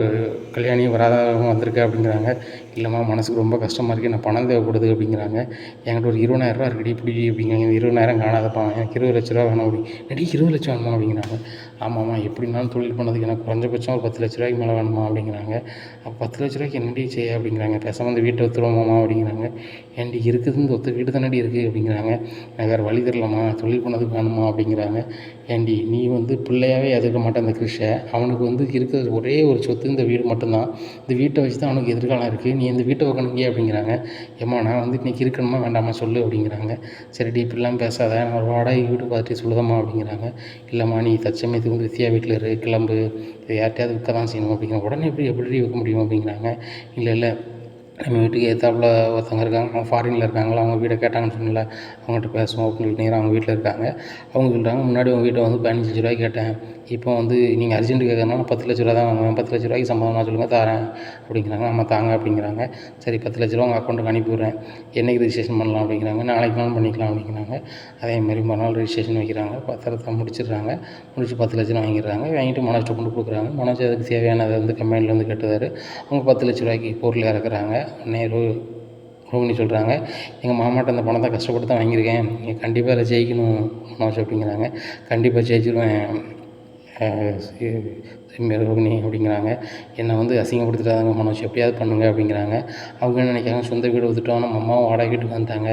கல்யாணியும் வராதவங்க வந்திருக்க அப்படிங்கிறாங்க. இல்லைம்மா மனசுக்கு ரொம்ப கஷ்டமாக இருக்குது, எனக்கு பணம் தேவைப்படுது அப்படிங்கிறாங்க. என்கிட்ட ஒரு 20,000 ரூபா இருக்குடி இப்படி அப்படிங்கிறாங்க. 20,000 காணாதப்பா, எனக்கு 20 லட்ச ரூபா வேணும் அப்படி. நடி 20 லட்சம் வேணுமா அப்படிங்கிறாங்க. ஆமாம்மா, எப்படினாலும் தொழில் பண்ணதுக்கு எனக்கு குறைஞ்சபட்சம் ஒரு 10 லட்ச ரூபாய்க்கு மேலே வேணுமா அப்படிங்கிறாங்க. அப்போ 10 லட்ச ரூபாய்க்கு என்னடி செய்ய அப்படிங்கிறாங்க. பேசாமல் இந்த வீட்டை விற்றுருவோமாம்மா அப்படிங்கிறாங்க. ஏன்டி இருக்குதுன்னு இந்த ஒத்த வீடு தானடி இருக்குது அப்படிங்கிறாங்க. நான் வேறு வழி தரலாமா, தொழில் பண்ணதுக்கு வேணுமா அப்படிங்கிறாங்க. ஏன்டி நீ வந்து பிள்ளையாவே எதிர்க்க மாட்டேன் அந்த கிருஷை, அவனுக்கு வந்து இருக்கிற ஒரே ஒரு சொத்து இந்த வீடு மட்டும்தான், இந்த வீட்டை வச்சு தான் அவனுக்கு எதிர்காலம் இருக்குது, நீ இந்த வீட்டை வைக்கணுங்க அப்படிங்கிறாங்க. ஏம்மா நான் வந்து இன்றைக்கி இருக்கணுமா வேண்டாமா சொல்லு அப்படிங்கிறாங்க. சரிடி இப்படிலாம் பேசாத, நான் ஒரு வாடகை வீடு பார்த்துட்டு சொல்லுதம்மா அப்படிங்கிறாங்க. இல்லைம்மா நீ தற்சமயத்துக்கு வந்து வித்தியா வீட்டில் இரு, கிளம்பு, இது யார்ட்டையாவது விற்க தான் செய்யணும் அப்படிங்கிற. உடனே எப்படி வைக்க முடியும் அப்படிங்கிறாங்க. இல்லை நம்ம வீட்டுக்கு எதித்தாப்புல ஒருத்தவங்க இருக்காங்க, அவங்க ஃபாரினில் இருக்காங்களா, அவங்க வீடை கேட்டாங்கன்னு சொன்னல, அவங்ககிட்ட பேசுவோம் அப்படின்னு சொல்லிட்டு நேராக அவங்க வீட்டில் இருக்காங்க. அவங்க சொல்கிறாங்க, முன்னாடி உங்கள் வீட்டை வந்து 15 லட்ச ரூபாய்க்கு கேட்டேன், இப்போ வந்து நீங்கள் அர்ஜென்ட்டு கேட்கறதுனால 10 லட்ச ரூபா தான் வாங்குவேன், 10 லட்ச ரூபாய்க்கு சம்பளம் சொல்லுங்கள் தரேன் அப்படிங்கிறாங்க. நம்ம தாங்க அப்படிங்கிறாங்க. சரி 10 லட்ச ரூபா உங்கள் அக்கௌண்ட்டுக்கு அனுப்பி விட்றேன், என்றைக்கு ரிஜிஸ்ட்ரேஷன் பண்ணலாம் அப்படிங்கிறாங்க. நாளைக்கு நாள் பண்ணிக்கலாம் அப்படிங்கிறாங்க. அதேமாதிரி மறுநாள் ரிஜிஸ்ட்ரேஷன் வைக்கிறாங்க, பத்திரத்தை முடிச்சிடுறாங்க, முடிச்சு 10 லட்ச ரூபா வாங்கிடுறாங்க. வாங்கிட்டு மனோஜ்கிட்ட கொண்டு கொடுக்குறாங்க. மனோஜ் அதுக்கு தேவையானதை வந்து கம்பெனியில் வந்து கேட்டுவார். அவங்க 10 லட்ச ரூபாய்க்கு பொருள் இறக்குறாங்க. உடனே ரோகிணி சொல்கிறாங்க, எங்கள் மாமாட்ட அந்த பணத்தை கஷ்டப்பட்டு தான் வாங்கியிருக்கேன், நீங்கள் கண்டிப்பாக அதில் ஜெயிக்கணும் மனோஜ் அப்படிங்கிறாங்க. கண்டிப்பாக ஜெயிச்சிடுவேன் ரோகிணி அப்படிங்கிறாங்க. என்னை வந்து அசிங்கப்படுத்திட்டாங்க மனோஜ், எப்படியாவது பண்ணுங்க அப்படிங்கிறாங்க. அவங்க என்ன நினைக்கிறாங்க, சொந்த வீடு விட்டுட்டோம், நம்ம அம்மாவும் வாடகை வீட்டுக்கு வந்துட்டாங்க,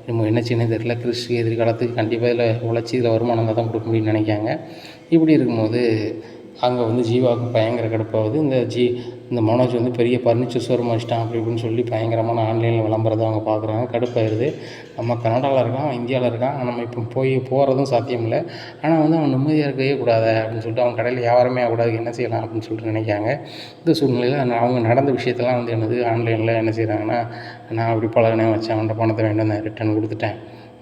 நம்ம என்ன செய்யணும் தெரியல, கிறிஸ்து எதிர்காலத்துக்கு கண்டிப்பாக இதில் உழைச்சி இதில் வருமானம் தான் கொடுக்க முடியும்னு நினைக்காங்க. இப்படி இருக்கும்போது அங்கே வந்து ஜீவாவுக்கு பயங்கர கடுப்பாகுது. இந்த மனோஜ் வந்து பெரிய ஃபர்னிச்சர் ஷோரூம் வச்சுட்டான் அப்படி இப்படின்னு சொல்லி பயங்கரமான ஆன்லைனில் விளம்பரத்தை அவங்க பார்க்குறாங்க. கடுப்பாயிருது. நம்ம கனடாவில் இருக்கான், அவன் இந்தியாவில் இருக்கான், நம்ம இப்போ போகிறதும் சாத்தியம் இல்லை, ஆனால் வந்து அவன் நிம்மதியாக இருக்கவே கூடாது அப்படின்னு சொல்லிட்டு அவன் கடையில் வியாபாரமே ஆகக்கூடாது, என்ன செய்யலாம் அப்படின்னு சொல்லிட்டு நினைக்காங்க. இந்த சூழ்நிலையில் அவங்க நடந்த விஷயத்தெல்லாம் வந்து என்னது ஆன்லைனில் என்ன செய்கிறாங்கன்னா, நான் அப்படி பழகினேன் வச்சேன், அவன்கிட்ட பணத்தை வேண்டாம் நான் ரிட்டர்ன் கொடுத்துட்டேன்,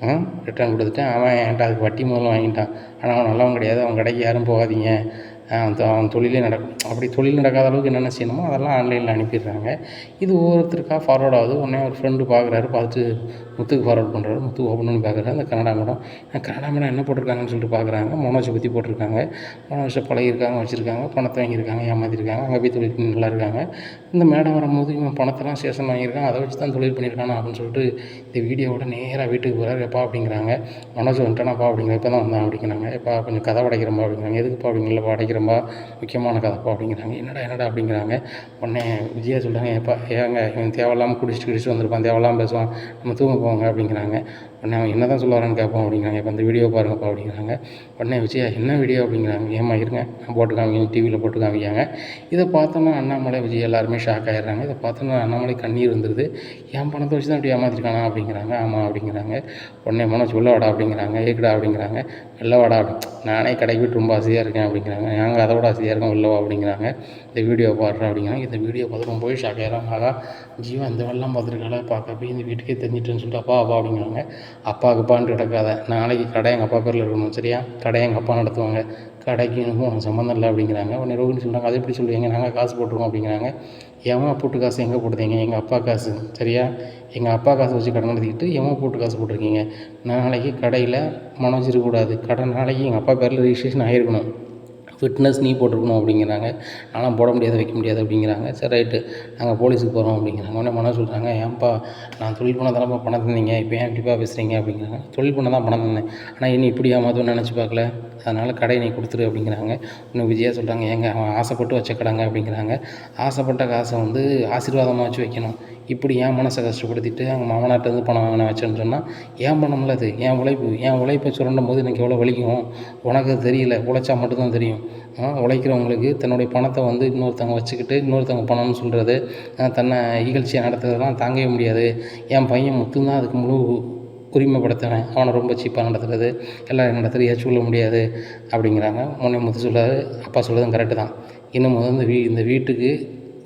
அவன் என்கிட்ட அதுக்கு வட்டி முதல்ல வாங்கிட்டான், ஆனால் அவன் நல்லவன் கிடையாது, அவன் கடைக்கு யாரும் போகாதீங்க, அவன் தொழிலே நடக்கும். அப்படி தொழில் நடக்காத அளவுக்கு என்னென்ன செய்யணுமோ அதெல்லாம் ஆன்லைனில் அனுப்பிடுறாங்க. இது ஒவ்வொருத்தருக்கா ஃபார்வர்ட் ஆகுது. உடனே ஒரு ஃப்ரெண்டு பார்க்குறாரு, பார்த்துட்டு முத்துக்கு ஃபார்வர்ட் பண்ணுறாரு. முத்து ஓப்பன் பண்ணி பார்க்குறாரு, அந்த கனடா மேடம். கனடா மேடம் என்ன போட்டிருக்காங்கன்னு சொல்லிட்டு பார்க்குறாங்க. மனோஜை பற்றி போட்டிருக்காங்க. மனோஜை பழகியிருக்காங்க, வச்சுருக்காங்க, பணத்தை வாங்கியிருக்காங்க, ஏமாற்றிருக்காங்க, அங்கே போய் தொழில் பண்ணி நல்லா இருக்காங்க. இந்த மேடம் வரும்போது இவன் பணத்தெல்லாம் சேஷன் வாங்கியிருக்கான், அதை வச்சு தான் தொழில் பண்ணியிருக்கானா அப்படின்னு சொல்லிட்டு இந்த வீடியோவோட நேராக வீட்டுக்கு போகிறாரு. எப்பா அப்படிங்கிறாங்க. மனோஜ் வந்துட்டானாப்பா அப்படிங்கிற. இப்போ தான் வந்தான் அப்படிங்கிறாங்க. எப்பா கொஞ்சம் கதை உடைக்கிறம்பா அப்படிங்கிறாங்க. எதுக்குப்பா அப்படிங்களப்பா உடைக்கிறம்பா, முக்கியமான கதைப்பா அப்படிங்கிறாங்க. என்னடா அப்படிங்கிறாங்க. உடனே விஜயா சொல்கிறாங்க, ஏப்பா ஏங்க இவன் தேவையில்லாமல் குடிச்சிட்டு வந்திருப்பான், தேவையில்லாமல் பேசுவான், நம்ம தூங்க போவாங்க அப்படிங்கிறாங்க. உடனே அவன் என்ன தான் சொல்ல வரான்னு கேட்போம் அப்படிங்கிறாங்க. இப்போ அந்த வீடியோ பாருங்கப்பா அப்படிங்கிறாங்க. உடனே விஜயா என்ன வீடியோ அப்படிங்கிறாங்க. ஏமா இருங்க நான் போட்டு காமிங்க, டிவியில் போட்டு காமிக்காங்க. இதை பார்த்தோன்னா அண்ணாமலை, விஜய் எல்லாருமே ஷாக் ஆகிடுறாங்க. இதை பார்த்தோன்னா அண்ணாமலை கண்ணீர் வந்துடுது. என் பணத்தை வச்சு தான் இப்படி ஏமாற்றிருக்கானா அப்படிங்கிறாங்க. ஆமாம் அப்படிங்கிறாங்க. உடனே மனோஜ் உள்ள வாடா அப்படிங்கிறாங்க. ஏக்குடா அப்படிங்கிறாங்க. வெளில வாடா அப்படி, நானே கடைக்கு போய்ட்டு ரொம்ப ஆசையாக இருக்கேன் அப்படிங்கிறாங்க. நாங்கள் அதை விட ஆசையாக இருக்கோம், வெளில வா அப்படிங்கிறாங்க. இந்த வீடியோ பாடுறேன் அப்படிங்கிறாங்க. இந்த வீடியோ பார்த்து ரொம்பவே ஷாக் ஆகிடுறாங்க. ஆகா ஜீவா இந்த வெள்ளம் பார்த்துருக்காளா, பார்க்க போய் இந்த வீட்டுக்கே தெரிஞ்சிட்டுன்னு சொல்லிட்டு அப்பா அப்படிங்கிறாங்க. அப்பாவுக்குப்பான்ட்டு கிடக்காத, நாளைக்கு கடை எங்கள் அப்பா பேரில் இருக்கணும் சரியா, கடையை எங்கள் அப்பா நடத்துவாங்க, கடைக்கு எனக்கும் உனக்கு சம்மந்தம் இல்லை அப்படிங்கிறாங்க. உடனே ரோஹிணி சொல்கிறாங்க, அதை எப்படி சொல்லுவீங்க, நாங்கள் காசு போட்டுருவோம் அப்படிங்கிறாங்க. எவன் போட்டு காசு எங்கே போட்டுருந்தீங்க, எங்கள் அப்பா காசு சரியா, எங்கள் அப்பா காசு வச்சு கடை நடத்திக்கிட்டு எவன் போட்டு காசு போட்டிருக்கீங்க. நாளைக்கு கடையில் மனோஜ் இருக்கக்கூடாது, கடை நாளைக்கு எங்கள் அப்பா பேரில் ரிஜிஸ்ட்ரேஷன் ஆகிருக்கணும், ஃபிட்னஸ் நீ போட்டிருக்கணும் அப்படிங்கிறாங்க. ஆனால் போட முடியாது, வைக்க முடியாது அப்படிங்கிறாங்க. சரி ரைட்டு நாங்கள் போலீஸுக்கு போகிறோம் அப்படிங்கிறாங்க. உடனே மனோஜ் சொல்கிறாங்க, ஏன்ப்பா நான் தொழில் பண்ண தானப்பா பணம் தந்தீங்க, இப்போ ஏன் இப்படிப்பா பேசுகிறீங்க அப்படிங்கிறாங்க. தொழில் பண்ண தான் பணம் தந்தேன், ஆனால் இன்னும் இப்படி ஏமாற்றுன்னு நினச்சி பார்க்கல, அதனால் கடையை நீ கொடுத்துரு அப்படிங்கிறாங்க. இன்னும் விஜயா சொல்கிறாங்க, ஏங்க அவன் ஆசைப்பட்டு வச்ச கடைங்க அப்படிங்கிறாங்க. ஆசைப்பட்ட காசை வந்து ஆசீர்வாதமாக வச்சு வைக்கணும், இப்படி என் மனசை கஷ்டப்படுத்திட்டு அவங்க மாமனார்ட்டேருந்து பணம் வாங்கின வச்சேன்னு சொன்னால் ஏன் பணம்ல அது, என் உழைப்பை சுரண்டும் போது எனக்கு எவ்வளோ வலிக்கும், உனக்கு அது தெரியல, உழைச்சா மட்டும்தான் தெரியும். உழைக்கிறவங்களுக்கு தன்னுடைய பணத்தை வந்து இன்னொருத்தவங்க வச்சுக்கிட்டு இன்னொருத்தவங்க பணம்னு சொல்கிறது, தன்னை இகழ்ச்சியாக நடத்துறதெல்லாம் தாங்கவே முடியாது. என் பையன் முத்துந்தான் அதுக்கு முழு உரிமைப்படுத்துவேன், அவனை ரொம்ப சீப்பாக நடத்துகிறது, எல்லோரும் நடத்துகிறது ஏற்றுக்கொள்ள முடியாது அப்படிங்கிறாங்க. உடனே முத்து சொல்கிறாரு, அப்பா சொல்கிறதும் கரெக்டு தான், இன்னும் முதல் இந்த வீட்டுக்கு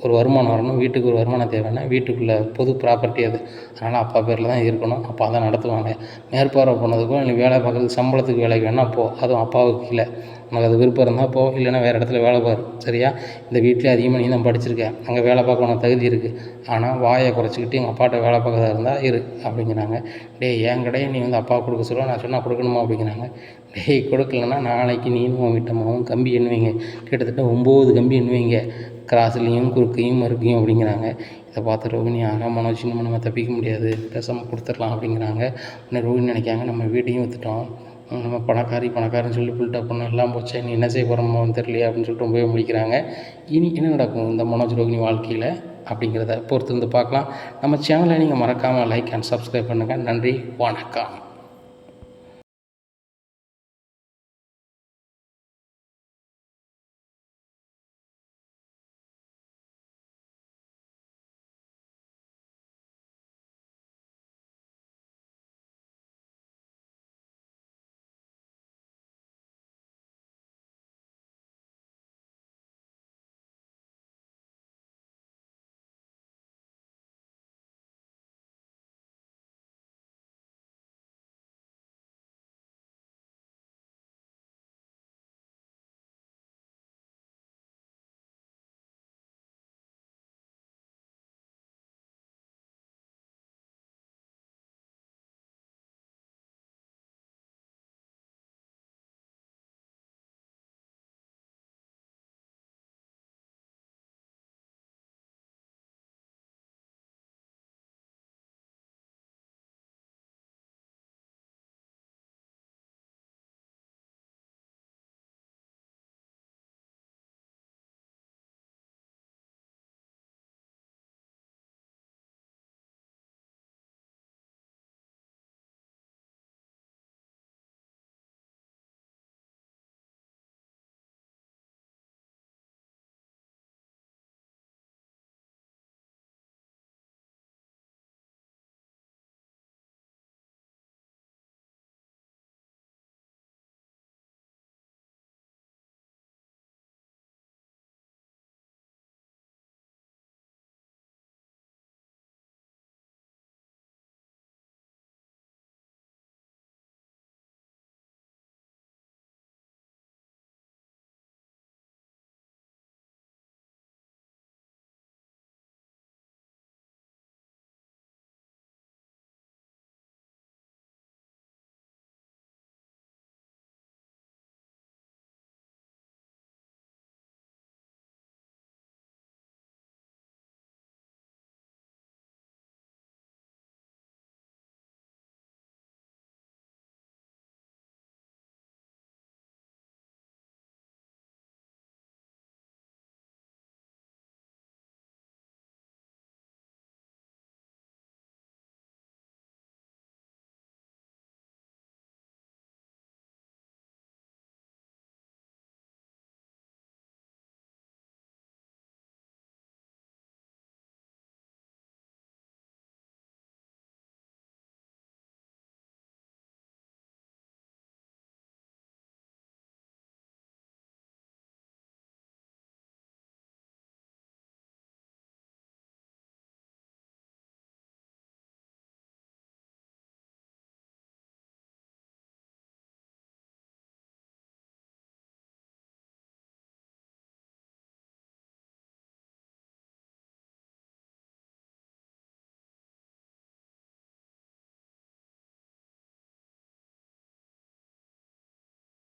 ஒரு வருமானம் வரணும், வீட்டுக்கு ஒரு வருமானம் தேவைன்னா வீட்டுக்குள்ளே பொது ப்ராப்பர்ட்டி அது, அதனால் அப்பா பேரில் தான் இருக்கணும், அப்பா தான் நடத்துவாங்க. மேற்பார்வை பண்ணதுக்கும் இல்லை வேலை பார்க்குறதுக்கு சம்பளத்துக்கு வேலைக்கு வேணால் போ, அதுவும் அப்பாவுக்கு கீழே, உனக்கு அது விருப்பம் இருந்தால் போ, இல்லைன்னா வேறு இடத்துல வேலை பாரு சரியா. இந்த வீட்டிலே அதிகமாக நீ தான் படிச்சிருக்க, அங்கே வேலை பார்க்க உனக்கு தகுதி இருக்குது, ஆனால் வாயை குறைச்சிக்கிட்டு எங்கள் அப்பாட்ட வேலை பார்க்கறதா இருந்தால் இரு அப்படிங்கிறாங்க. டேய் என் கடையை நீ வந்து அப்பா கொடுக்க சொல்ல, நான் சொன்னால் கொடுக்கணுமா அப்படிங்கிறாங்க. டேய் கொடுக்கலன்னா நாளைக்கு நீனும் உன் வீட்டம்மாவும் கம்பி எண்ணுவீங்க, கிட்டத்தட்ட 9 கம்பி எண்ணுவீங்க, கிராஸ்லேயும் குறுக்கையும் மறுக்கையும் அப்படிங்கிறாங்க. இதை பார்த்து ரோகிணி ஆகா மனோஜ் இன்னும் நம்ம தப்பிக்க முடியாது, பேசாமல் கொடுத்துடலாம் அப்படிங்கிறாங்க. உடனே ரோகிணி நினைக்காங்க, நம்ம வீட்டையும் விற்றுட்டோம், நம்ம பணக்காரன்னு சொல்லி புல்ட்டா பண்ண எல்லாம் போச்சே, நீ என்ன செய்ய போகிறோமோன்னு தெரியலையே அப்படின்னு சொல்லிட்டு ரொம்பவே முடிக்கிறாங்க. இனி என்ன நடக்கும் இந்த மனோஜ் ரோகிணி வாழ்க்கையில் அப்படிங்கிறத பொறுத்து வந்து பார்க்கலாம். நம்ம சேனலை நீங்கள் மறக்காமல் லைக் அண்ட் சப்ஸ்கிரைப் பண்ணுங்கள். நன்றி, வணக்கம்.